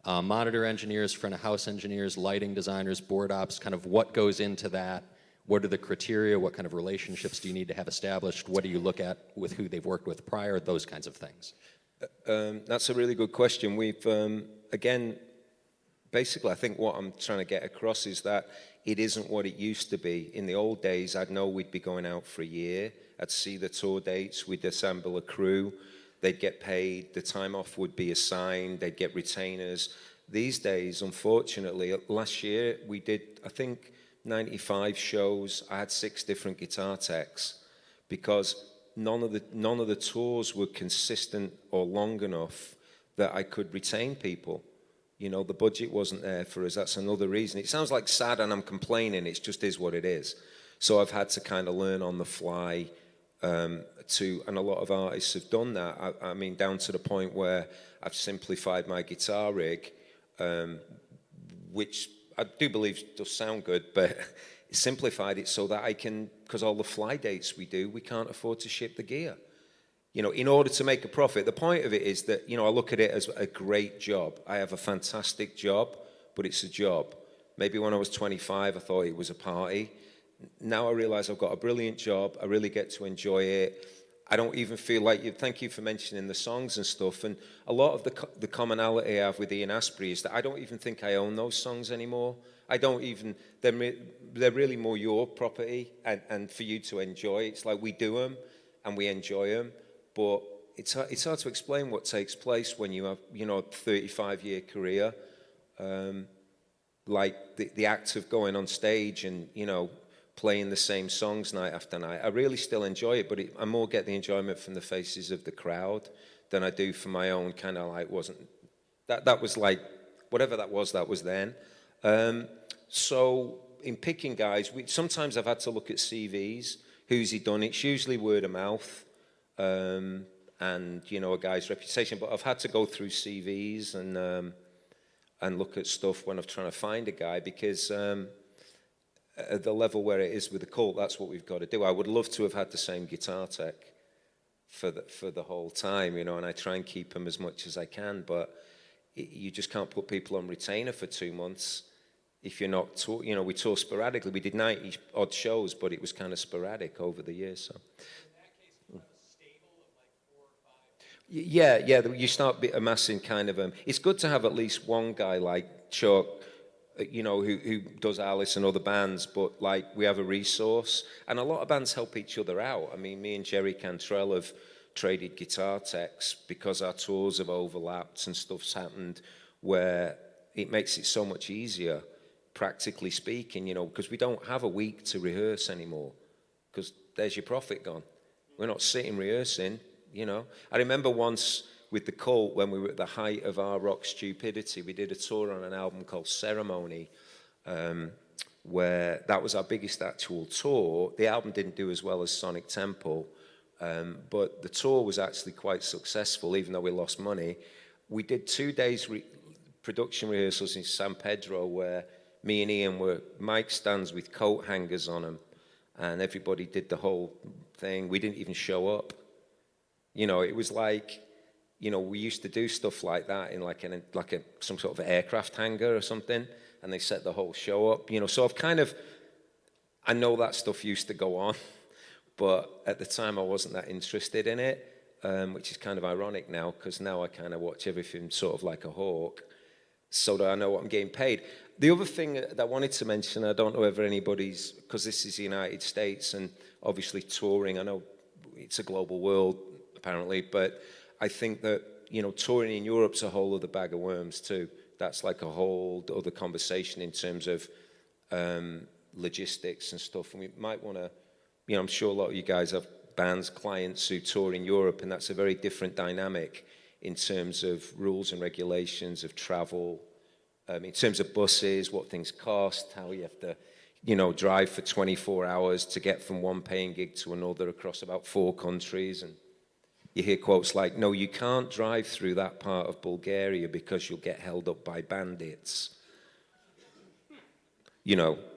Monitor engineers, front of house engineers, lighting designers, board ops, kind of what goes into that. What are the criteria? What kind of relationships do you need to have established? What do you look at with who they've worked with prior? Those kinds of things. That's a really good question. We've, again, basically, I think what I'm trying to get across is that it isn't what it used to be. In the old days, I'd know we'd be going out for a year. I'd see the tour dates. We'd assemble a crew. They'd get paid. The time off would be assigned. They'd get retainers. These days, unfortunately, last year we did, I think, 95 shows. I had 6 different guitar techs because none of the tours were consistent or long enough that I could retain people. You know, the budget wasn't there for us. That's another reason. It sounds like sad and I'm complaining. It just is what it is. So I've had to kind of learn on the fly and a lot of artists have done that. I mean, down to the point where I've simplified my guitar rig, which I do believe does sound good, but simplified it so that I can, because all the fly dates we do, we can't afford to ship the gear. You know, in order to make a profit, the point of it is that, you know, I look at it as a great job. I have a fantastic job, but it's a job. Maybe when I was 25, I thought it was a party. Now I realize I've got a brilliant job. I really get to enjoy it. I don't even feel like you. Thank you for mentioning the songs and stuff. And a lot of the commonality I have with Ian Astbury is that I don't even think I own those songs anymore. I don't even. They're really more your property and for you to enjoy. It's like we do them and we enjoy them, but it's hard to explain what takes place when you have, you know, a 35-year career. Like the act of going on stage and, you know, playing the same songs night after night. I really still enjoy it, but I more get the enjoyment from the faces of the crowd than I do from my own kind of like, that was like, whatever that was then. So in picking guys, sometimes I've had to look at CVs, who's he done? It's usually word of mouth and, you know, a guy's reputation, but I've had to go through CVs and look at stuff when I'm trying to find a guy because at the level where it is with the cult, that's what we've got to do. I would love to have had the same guitar tech for the whole time, you know, and I try and keep them as much as I can, but you just can't put people on retainer for 2 months if you're not tour. You know, we tour sporadically. We did 90 odd shows, but it was kind of sporadic over the years. So. Yeah, you start amassing kind of it's good to have at least one guy like Chuck, you know, who does Alice and other bands, but like we have a resource, and a lot of bands help each other out. I mean, me and Jerry Cantrell have traded guitar techs because our tours have overlapped and stuff's happened where it makes it so much easier, practically speaking, you know, because we don't have a week to rehearse anymore because there's your profit gone. We're not sitting rehearsing. You know, I remember once with the Cult when we were at the height of our rock stupidity, we did a tour on an album called Ceremony, where that was our biggest actual tour. The album didn't do as well as Sonic Temple, but the tour was actually quite successful, even though we lost money. We did 2 days production rehearsals in San Pedro where me and Ian were mic stands with coat hangers on them, and everybody did the whole thing. We didn't even show up. You know, it was like, you know, we used to do stuff like that in some sort of aircraft hangar or something, and they set the whole show up. You know, so I know that stuff used to go on, but at the time I wasn't that interested in it, which is kind of ironic now because now I kind of watch everything sort of like a hawk, so that I know what I'm getting paid. The other thing that I wanted to mention, I don't know whether anybody's, because this is the United States and obviously touring, I know it's a global world, apparently, but I think that touring in Europe's a whole other bag of worms too. That's like a whole other conversation in terms of logistics and stuff. And we might want to, I'm sure a lot of you guys have bands, clients who tour in Europe, and that's a very different dynamic in terms of rules and regulations of travel, in terms of buses, what things cost, how you have to, drive for 24 hours to get from one paying gig to another across about 4 countries. And you hear quotes like, no, you can't drive through that part of Bulgaria because you'll get held up by bandits.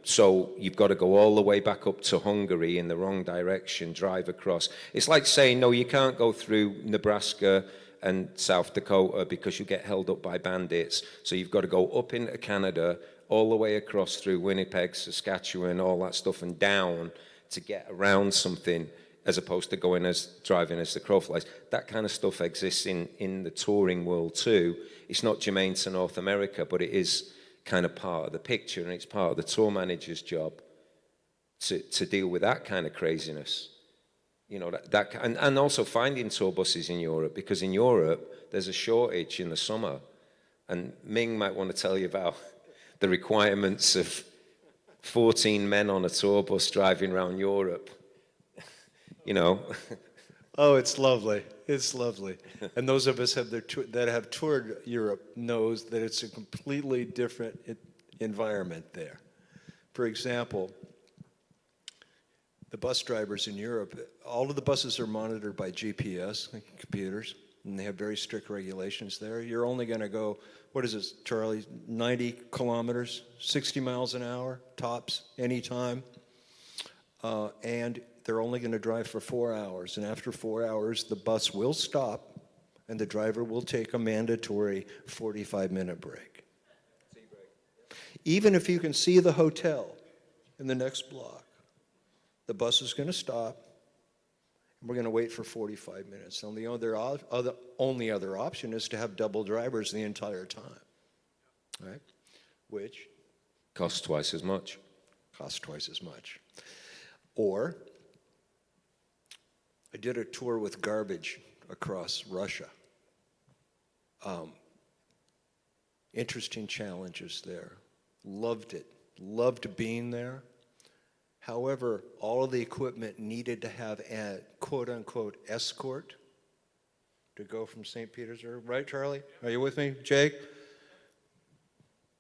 So you've got to go all the way back up to Hungary in the wrong direction, drive across. It's like saying, no, you can't go through Nebraska and South Dakota because you get held up by bandits. So you've got to go up into Canada, all the way across through Winnipeg, Saskatchewan, all that stuff, and down to get around something, as opposed to driving as the crow flies. That kind of stuff exists in the touring world too. It's not germane to North America, but it is kind of part of the picture, and it's part of the tour manager's job to deal with that kind of craziness. And also finding tour buses in Europe, because in Europe there's a shortage in the summer, and Ming might want to tell you about the requirements of 14 men on a tour bus driving around Europe. Oh, it's lovely. It's lovely. And those of us that have toured Europe knows that it's a completely different environment there. For example, the bus drivers in Europe, all of the buses are monitored by GPS computers, and they have very strict regulations there. You're only going to go, what is this, Charlie, 90 kilometers, 60 miles an hour, tops, anytime. And they're only going to drive for 4 hours. And after 4 hours, the bus will stop, and the driver will take a mandatory 45-minute break. Even if you can see the hotel in the next block, the bus is going to stop, and we're going to wait for 45 minutes. And the only other option is to have double drivers the entire time, right? Which Costs twice as much. costs twice as much. Or I did a tour with garbage across Russia. Interesting challenges there. Loved it. Loved being there. However, all of the equipment needed to have a quote-unquote escort to go from St. Petersburg. Right, Charlie? Are you with me, Jake?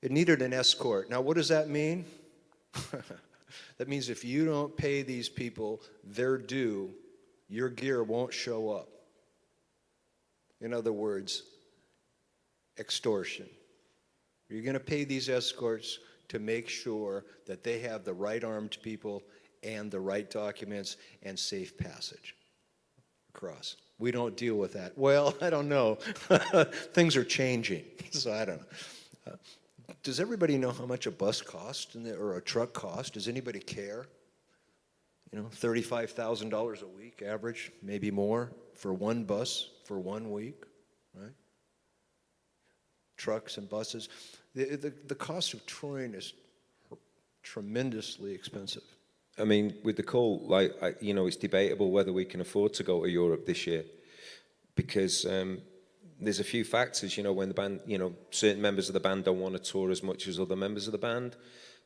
It needed an escort. Now, what does that mean? That means if you don't pay these people their due, your gear won't show up. In other words, extortion. You're going to pay these escorts to make sure that they have the right armed people and the right documents and safe passage across. We don't deal with that. Well, I don't know. Things are changing, so I don't know. Does everybody know how much a bus costs or a truck costs? Does anybody care? $35,000 a week average, maybe more, for one bus for 1 week, right? Trucks and buses. The cost of touring is tremendously expensive. I mean, with the call, it's debatable whether we can afford to go to Europe this year, because there's a few factors, when the band, certain members of the band don't want to tour as much as other members of the band.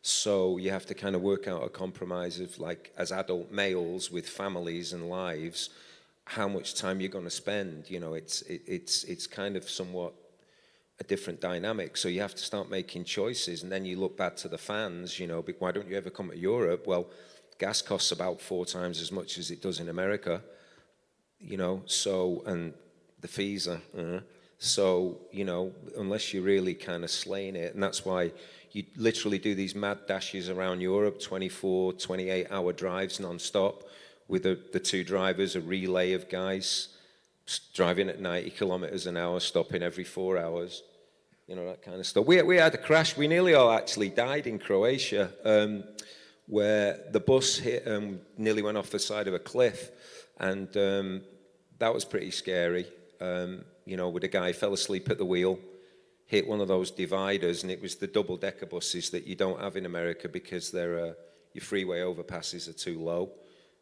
So you have to kind of work out a compromise of, like, as adult males with families and lives, how much time you're going to spend. It's kind of somewhat a different dynamic. So you have to start making choices, and then you look back to the fans, why don't you ever come to Europe? Well, gas costs about 4 times as much as it does in America, so, and the fees are, so, unless you're really kind of slaying it, and that's why you literally do these mad dashes around Europe, 24, 28-hour drives non-stop with the 2 drivers, a relay of guys driving at 90 kilometers an hour, stopping every 4 hours, that kind of stuff. We had a crash. We nearly all actually died in Croatia, where the bus hit, nearly went off the side of a cliff, and that was pretty scary. With a guy fell asleep at the wheel, hit one of those dividers, and it was the double-decker buses that you don't have in America because your freeway overpasses are too low.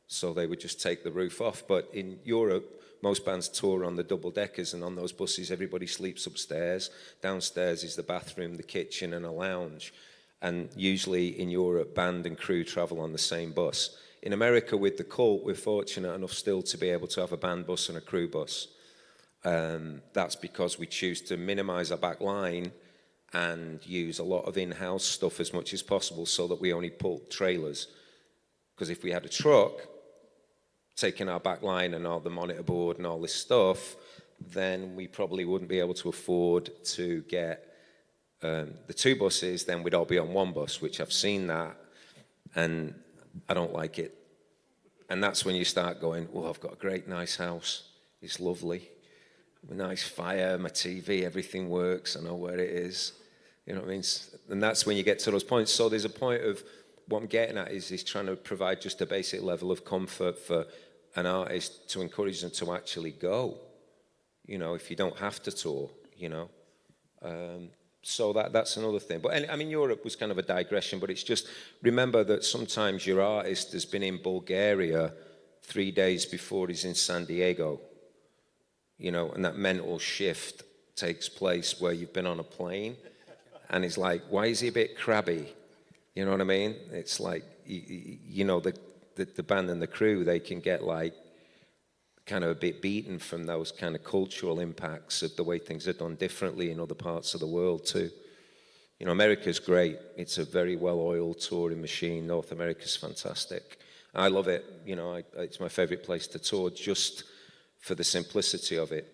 So they would just take the roof off. But in Europe, most bands tour on the double deckers, and on those buses, everybody sleeps upstairs. Downstairs is the bathroom, the kitchen, and a lounge. And usually in Europe, band and crew travel on the same bus. In America, with the Cult, we're fortunate enough still to be able to have a band bus and a crew bus. That's because we choose to minimize our back line and use a lot of in-house stuff as much as possible so that we only pull trailers. Because if we had a truck, taking our back line and all the monitor board and all this stuff, then we probably wouldn't be able to afford to get the two buses. Then we'd all be on one bus, which I've seen that, and I don't like it. And that's when you start going, well, I've got a great, nice house. It's lovely. A nice fire, my TV, everything works. I know where it is. You know what I mean? And that's when you get to those points. So there's a point of what I'm getting at is trying to provide just a basic level of comfort for an artist to encourage them to actually go, you know, if you don't have to tour, you know. So that's another thing. But I mean, Europe was kind of a digression, but it's just remember that sometimes your artist has been in Bulgaria 3 days before he's in San Diego, you know, and that mental shift takes place where you've been on a plane and it's like, why is he a bit crabby? You know what I mean? It's like, you know, the band and the crew, they can get like kind of a bit beaten from those kind of cultural impacts of the way things are done differently in other parts of the world too. You know, America's great. It's a very well-oiled touring machine. North America's fantastic. I love it. You know, it's my favorite place to tour just for the simplicity of it.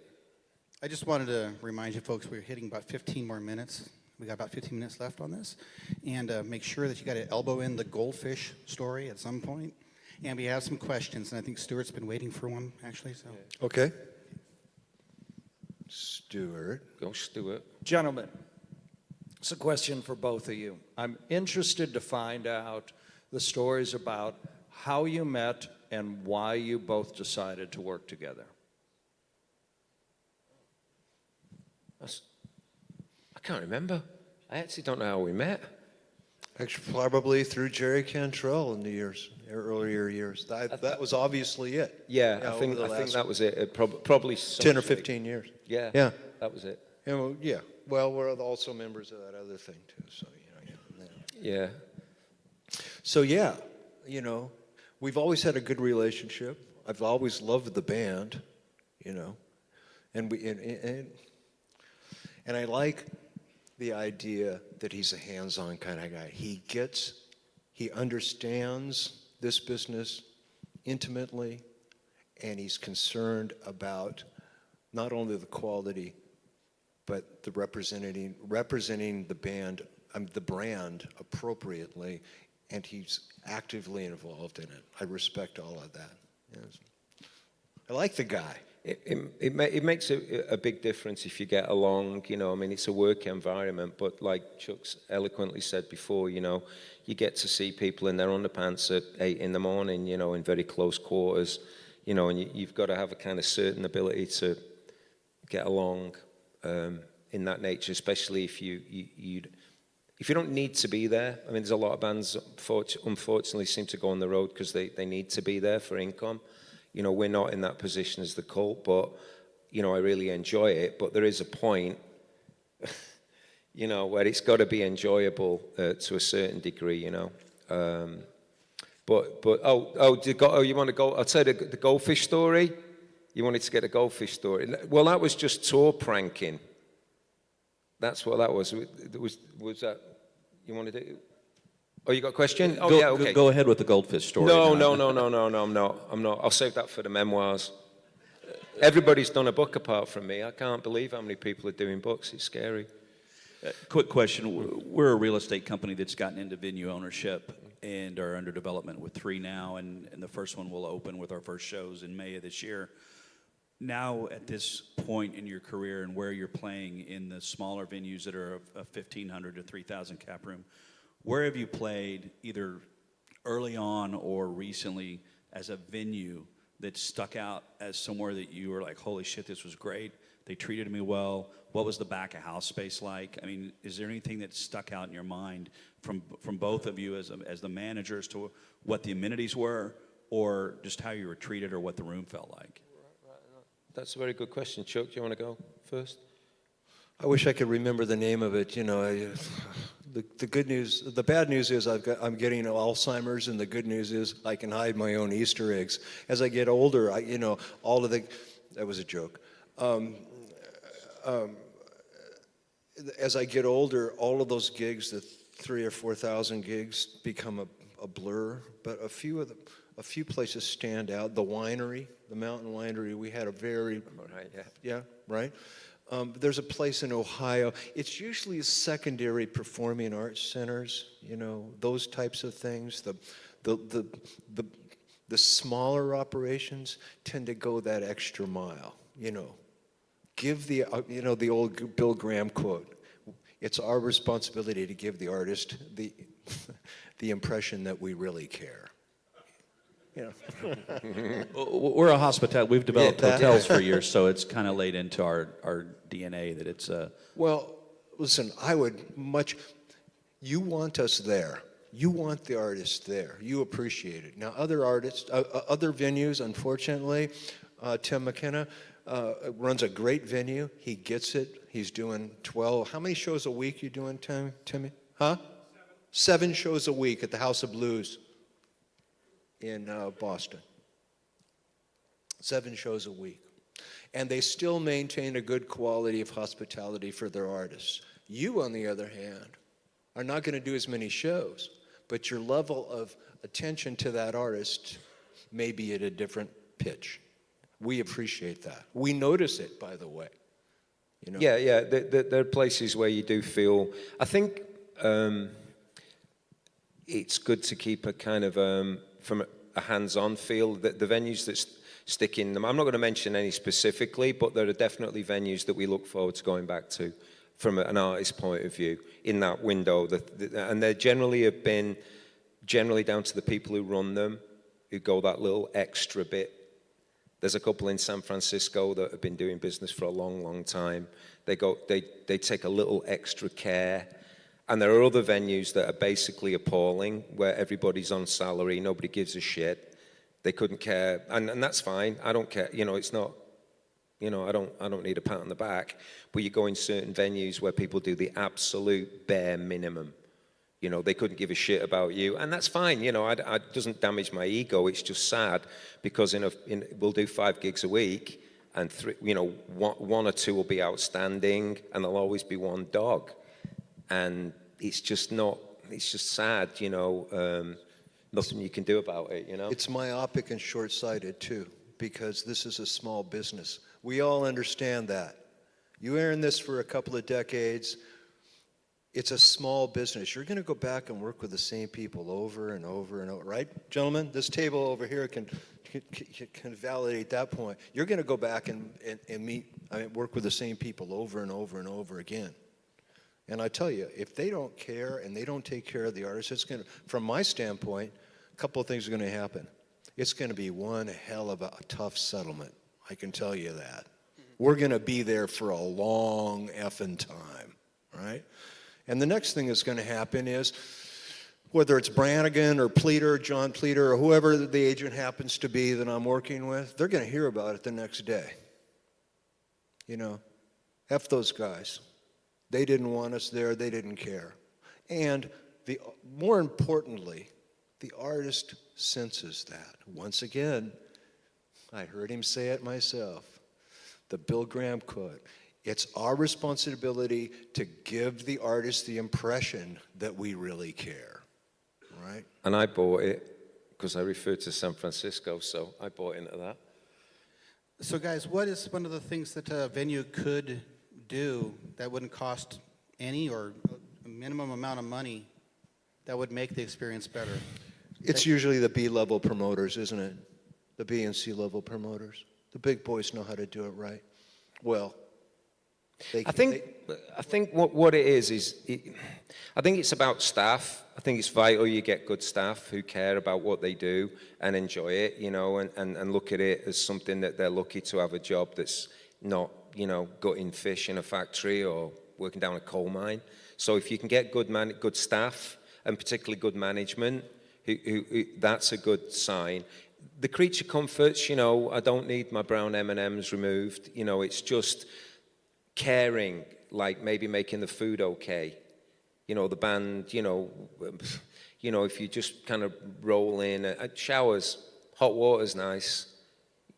I just wanted to remind you folks, we're hitting about 15 more minutes. We got about 15 minutes left on this. And make sure that you got to elbow in the goldfish story at some point. And we have some questions, and I think Stuart's been waiting for one, actually. So. Okay. Stuart. Go, Stuart. Gentlemen, it's a question for both of you. I'm interested to find out the stories about how you met and why you both decided to work together. I can't remember. I actually don't know how we met. Actually, probably through Jerry Cantrell in the earlier years. That was obviously it. Yeah, You know, I think over the last that was it. Probably 10 or 15 years. Yeah, Yeah. that was it. And well, we're also members of that other thing too. So Yeah. So yeah, you know, we've always had a good relationship. I've always loved the band, you know, and I like the idea that he's a hands-on kind of guy. He understands this business intimately, and he's concerned about not only the quality, but the representing the band, the brand appropriately, and he's actively involved in it. I respect all of that. Yes. I like the guy. It makes a big difference if you get along, you know. I mean, it's a work environment, but like Chuck's eloquently said before, you know, you get to see people in their underpants at 8 a.m, you know, in very close quarters, you know, and you've got to have a kind of certain ability to get along in that nature, especially if you don't need to be there. I mean, there's a lot of bands, unfortunately, seem to go on the road because they need to be there for income. You know, we're not in that position as the Cult, but, you know, I really enjoy it. But there is a point, you know, where it's got to be enjoyable to a certain degree, you know. You want to go? I'll tell you the goldfish story. You wanted to get a goldfish story. Well, that was just tour pranking. That's what that was. Was that you wanted to? Oh, you got a question? Oh, yeah, okay. Go ahead with the goldfish story. No, I'm not. I'll save that for the memoirs. Everybody's done a book apart from me. I can't believe how many people are doing books. It's scary. Quick question. We're a real estate company that's gotten into venue ownership and are under development with 3 now, and the first one will open with our first shows in May of this year. Now, at this point in your career and where you're playing in the smaller venues that are a 1,500 to 3,000 cap room, where have you played either early on or recently as a venue that stuck out as somewhere that you were like, holy shit, this was great. They treated me well. What was the back of house space like? I mean, is there anything that stuck out in your mind from both of you as the managers to what the amenities were or just how you were treated or what the room felt like? That's a very good question. Chuck, do you want to go first? I wish I could remember the name of it. You know, the good news, the bad news is I'm getting Alzheimer's, and the good news is I can hide my own Easter eggs. As I get older, that was a joke. As I get older, all of those gigs, the 3,000 or 4,000 gigs, become a blur. But a few places stand out. The winery, the Mountain Winery, we had a very Right, yeah. yeah, right. There's a place in Ohio. It's usually secondary performing arts centers. You know, those types of things. The smaller operations tend to go that extra mile. You know, give the the old Bill Graham quote. It's our responsibility to give the artist the impression that we really care. You know. We're a hospitality. We've developed Yeah, that- hotels for years, so it's kind of laid into our DNA that it's a. Well, listen, you want us there. You want the artist there. You appreciate it. Now, other artists, other venues, unfortunately, Tim McKenna runs a great venue. He gets it. He's doing 12. How many shows a week you doing, Timmy? Huh? 7 shows a week at the House of Blues in Boston. 7 shows a week. And they still maintain a good quality of hospitality for their artists. You, on the other hand, are not going to do as many shows, but your level of attention to that artist may be at a different pitch. We appreciate that. We notice it, by the way. You know? Yeah. There are places where you do feel. I think it's good to keep a kind of from a hands-on feel. The venues that stick in them. I'm not going to mention any specifically, but there are definitely venues that we look forward to going back to from an artist's point of view in that window. And they generally have been down to the people who run them, who go that little extra bit. There's a couple in San Francisco that have been doing business for a long, long time. They take a little extra care. And there are other venues that are basically appalling, where everybody's on salary, nobody gives a shit. They couldn't care, and that's fine. I don't care. You know, it's not. You know, I don't need a pat on the back. But you go in certain venues where people do the absolute bare minimum. You know, they couldn't give a shit about you, and that's fine. You know, it doesn't damage my ego. It's just sad because we'll do 5 gigs a week, and 3, one or 2 will be outstanding, and there'll always be one dog, and it's just not. It's just sad. You know. Nothing you can do about it, you know? It's myopic and short-sighted, too, because this is a small business. We all understand that. You earn this for a couple of decades. It's a small business. You're going to go back and work with the same people over and over and over, right, gentlemen? This table over here can validate that point. You're going to go back and work with the same people over and over and over again. And I tell you, if they don't care and they don't take care of the artists, it's going to, from my standpoint, a couple of things are going to happen. It's going to be one hell of a tough settlement. I can tell you that. We're going to be there for a long effing time, right? And the next thing that's going to happen is, whether it's Brannigan or Pleater, John Pleater, or whoever the agent happens to be that I'm working with, they're going to hear about it the next day. You know, F those guys. They didn't want us there. They didn't care. And more importantly, the artist senses that. Once again, I heard him say it myself. The Bill Graham quote. It's our responsibility to give the artist the impression that we really care. Right? And I bought it because I referred to San Francisco, so I bought into that. So guys, what is one of the things that a venue could do that wouldn't cost any or a minimum amount of money that would make the experience better? It's usually the B-level promoters, isn't it? The B and C-level promoters. The big boys know how to do it right. Well, I think what it is I think it's about staff. I think it's vital you get good staff who care about what they do and enjoy it, you know, and look at it as something that they're lucky to have a job that's not, you know, gutting fish in a factory or working down a coal mine. So if you can get good staff and particularly good management, who that's a good sign. the creature comforts, you know, I don't need my brown M&Ms removed. You know, it's just caring, like maybe making the food okay. You know, the band, you know, if you just kind of roll in, showers, hot water's nice.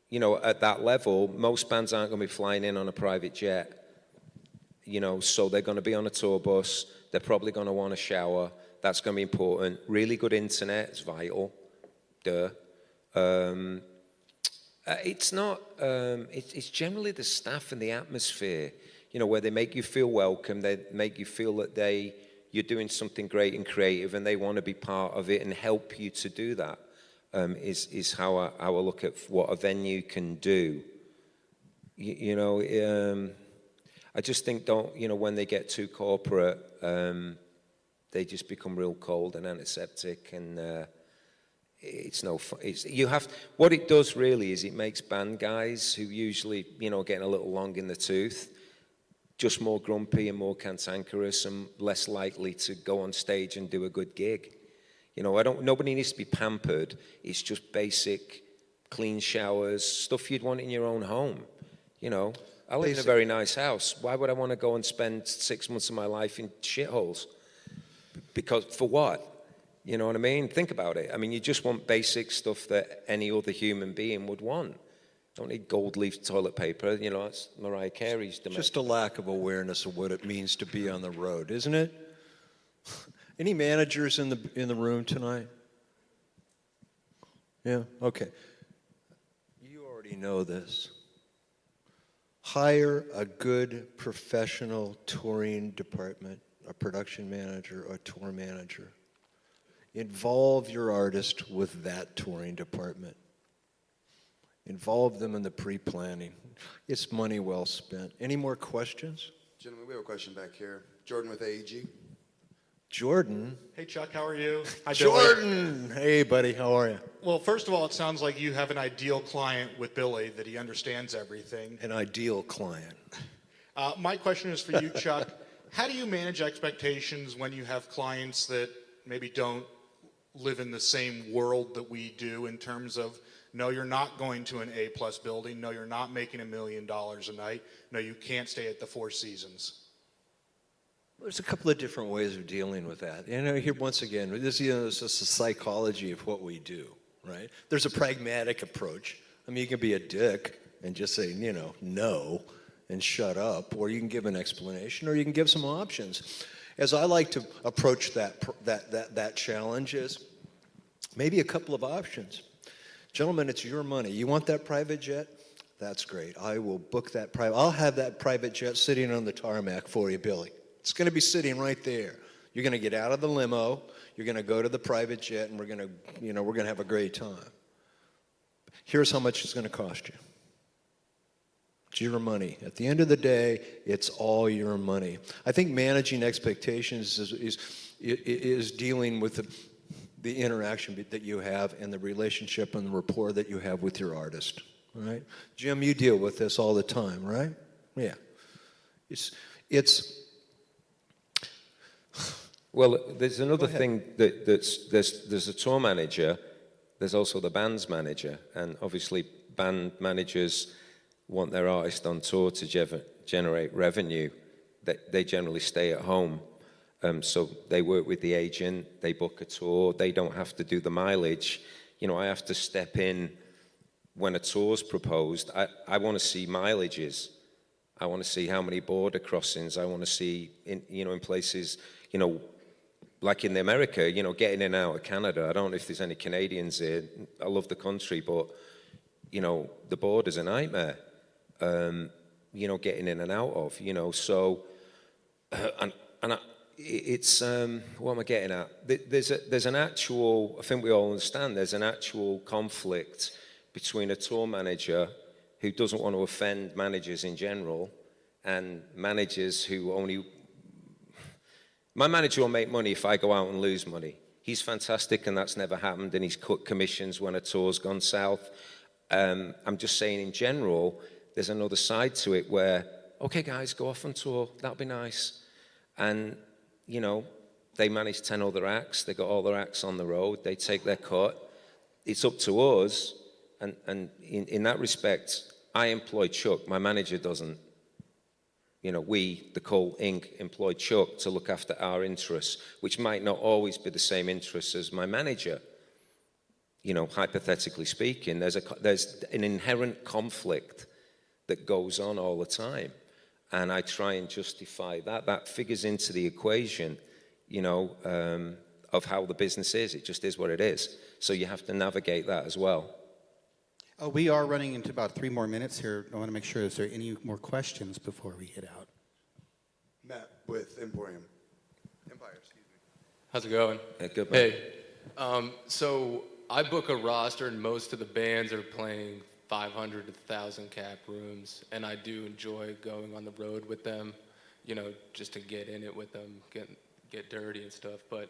You know, at that level, most bands aren't going to be flying in on a private jet. You know, so they're going to be on a tour bus. They're probably going to want a shower. That's going to be important. Really good internet is vital. Duh. It's not. It's generally the staff and the atmosphere. You know, where they make you feel welcome. They make you feel that you're doing something great and creative, and they want to be part of it and help you to do that. Is how I look at what a venue can do. You know, I just think when they get too corporate, they just become real cold and antiseptic, and it's no fun. What it does really is it makes band guys who usually getting a little long in the tooth just more grumpy and more cantankerous and less likely to go on stage and do a good gig. You know, nobody needs to be pampered. It's just basic, clean showers, stuff you'd want in your own home. You know, I live in a very nice house. Why would I want to go and spend 6 months of my life in shitholes? Because, for what? You know what I mean? Think about it. I mean, you just want basic stuff that any other human being would want. Don't need gold leaf toilet paper. You know, that's Mariah Carey's demand. Just a lack of awareness of what it means to be on the road, isn't it? Any managers in the room tonight? Yeah, okay. You already know this. Hire a good professional touring department, a production manager, a tour manager. Involve your artist with that touring department. Involve them in the pre-planning. It's money well spent. Any more questions? Gentlemen, we have a question back here. Jordan with AEG. Jordan. Hey, Chuck, how are you? Hi, Billy. Jordan! Hey, buddy, how are you? Well, first of all, it sounds like you have an ideal client with Billy, that he understands everything. An ideal client. My question is for you, Chuck. How do you manage expectations when you have clients that maybe don't live in the same world that we do in terms of, no, you're not going to an A-plus building. No, you're not making $1 million a night. No, you can't stay at the Four Seasons. There's a couple of different ways of dealing with that. You know, here once again, this is just the psychology of what we do, right? There's a pragmatic approach. I mean, you can be a dick and just say, no, and shut up, or you can give an explanation, or you can give some options. As I like to approach that challenge is maybe a couple of options. Gentlemen, it's your money. You want that private jet? That's great. I will book that private. I'll have that private jet sitting on the tarmac for you, Billy. It's going to be sitting right there. You're going to get out of the limo. You're going to go to the private jet, and we're going to have a great time. Here's how much it's going to cost you. It's your money. At the end of the day, it's all your money. I think managing expectations is dealing with the interaction that you have and the relationship and the rapport that you have with your artist. Right? Jim, you deal with this all the time, right? Yeah. Well, there's another thing there's a tour manager, there's also the band's manager, and obviously band managers want their artist on tour to generate revenue. They generally stay at home, so they work with the agent, they book a tour, they don't have to do the mileage. You know, I have to step in when a tour's proposed. I want to see mileages. I want to see how many border crossings. I want to see in places, like in America, getting in and out of Canada. I don't know if there's any Canadians here. I love the country, but, the border's a nightmare, getting in and out of, so, it's, what am I getting at? There's an actual, I think we all understand, there's an actual conflict between a tour manager who doesn't want to offend managers in general and managers who only... My manager will make money if I go out and lose money. He's fantastic, and that's never happened, and he's cut commissions when a tour's gone south. I'm just saying in general, there's another side to it where, okay, guys, go off on tour. That'll be nice. And, they manage 10 other acts. They got all their acts on the road. They take their cut. It's up to us And in that respect, I employ Chuck. My manager doesn't. You know, we, the Cole Inc., employ Chuck to look after our interests, which might not always be the same interests as my manager. You know, hypothetically speaking, there's an inherent conflict that goes on all the time. And I try and justify that. That figures into the equation, you know, of how the business is. It just is what it is. So you have to navigate that as well. We are running into about 3 more minutes here. I want to make sure, is there any more questions before we head out? Matt with Empire, excuse me. How's it going? Good, man. Hey, so I book a roster, and most of the bands are playing 500 to 1,000 cap rooms, and I do enjoy going on the road with them, you know, just to get in it with them, get dirty and stuff. But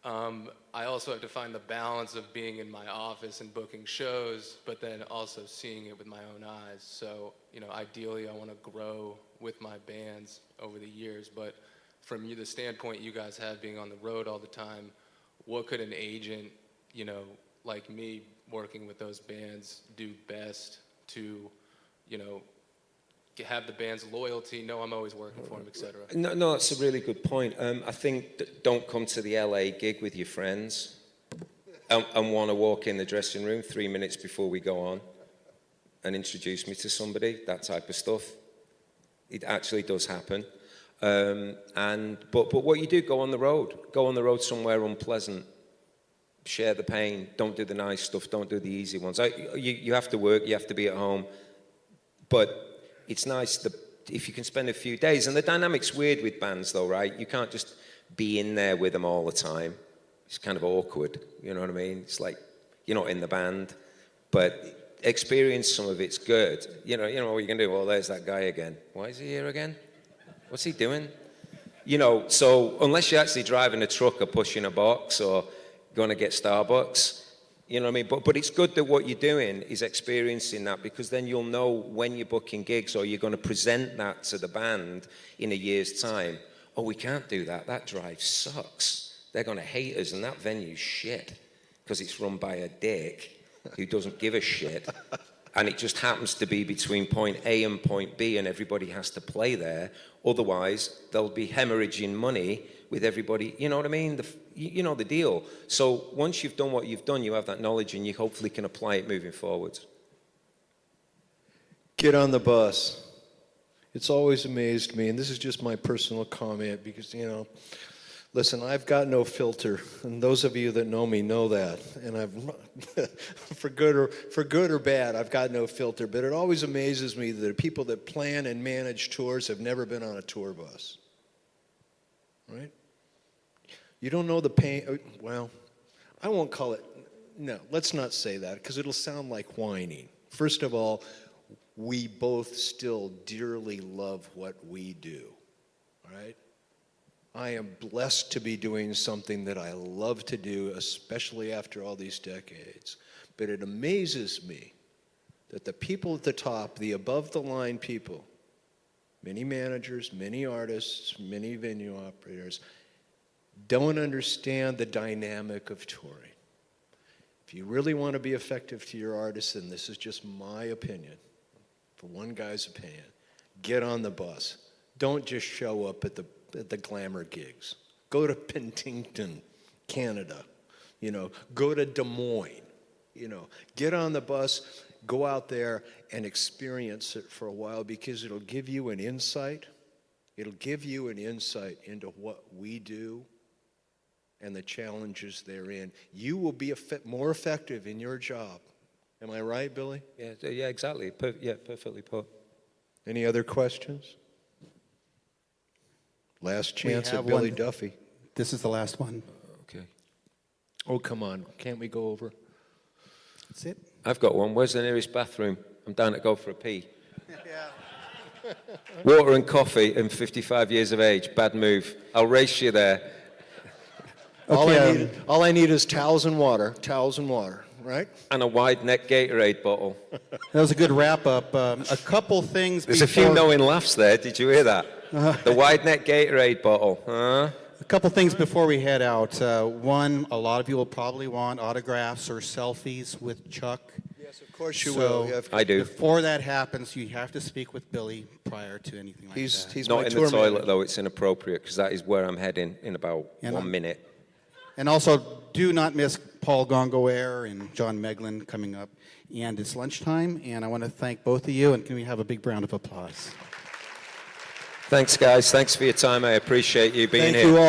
I also have to find the balance of being in my office and booking shows, but then also seeing it with my own eyes. So, you know, ideally I want to grow with my bands over the years, but from the standpoint you guys have being on the road all the time, what could an agent, you know, like me working with those bands do best to, you know, have the band's loyalty, know I'm always working for them, etc.? No, that's a really good point. I think don't come to the LA gig with your friends and want to walk in the dressing room 3 minutes before we go on and introduce me to somebody, that type of stuff. It actually does happen. But what you do, go on the road somewhere unpleasant, share the pain, don't do the nice stuff, don't do the easy ones. You have to work, you have to be at home, but it's nice if you can spend a few days. And the dynamic's weird with bands though, right? You can't just be in there with them all the time. It's kind of awkward, you know what I mean? It's like you're not in the band, but experience some of it's good. You know what you can do? Well, there's that guy again. Why is he here again? What's he doing? You know, so unless you're actually driving a truck or pushing a box or going to get Starbucks, you know what I mean? But it's good that what you're doing is experiencing that, because then you'll know when you're booking gigs or you're going to present that to the band in a year's time. Oh, we can't do that. That drive sucks. They're going to hate us, and that venue's shit because it's run by a dick who doesn't give a shit. And it just happens to be between point A and point B, and everybody has to play there. Otherwise, they'll be hemorrhaging money with everybody. You know what I mean? You know the deal. So once you've done what you've done, you have that knowledge, and you hopefully can apply it moving forward. Get on the bus. It's always amazed me, and this is just my personal comment because, you know, listen, I've got no filter, and those of you that know me know that. And I've, for good or bad, I've got no filter. But it always amazes me that people that plan and manage tours have never been on a tour bus, right? You don't know the pain. Well, I won't call it. No, let's not say that because it'll sound like whining. First of all, we both still dearly love what we do, right? I am blessed to be doing something that I love to do, especially after all these decades. But it amazes me that the people at the top, the above-the-line people, many managers, many artists, many venue operators, don't understand the dynamic of touring. If you really want to be effective to your artists, and this is just my opinion, for one guy's opinion, get on the bus. Don't just show up at the glamour gigs. Go to Penticton, Canada. You know, go to Des Moines. You know, get on the bus, go out there and experience it for a while because it'll give you an insight. It'll give you an insight into what we do and the challenges therein. You will be more effective in your job. Am I right, Billy? Yeah, exactly. Perfectly put. Any other questions? Last chance at Billy Duffy. This is the last one. Okay. Oh, come on. Can't we go over? That's it. I've got one. Where's the nearest bathroom? I'm down to go for a pee. Water and 55 years of age. Bad move. I'll race you there. All I need is towels and water, right? And a wide neck Gatorade bottle. That was a good wrap up. A couple things. There's a few knowing laughs there. Did you hear that? The wide neck Gatorade bottle. A couple things before we head out. One, a lot of you will probably want autographs or selfies with Chuck. Yes, Of course you So, will. You have- I do. Before that happens, you have to speak with Billy prior to anything like He's that. he's Not my in tour the toilet, manager. though. It's inappropriate because that is where I'm heading in about And 1 I'm- minute. And also, do not miss Paul Gongoer and John Meglin coming up. And it's lunchtime, and I want to thank both of you, and can we have a big round of applause? Thanks, guys. Thanks for your time. I appreciate you being Thank here. you all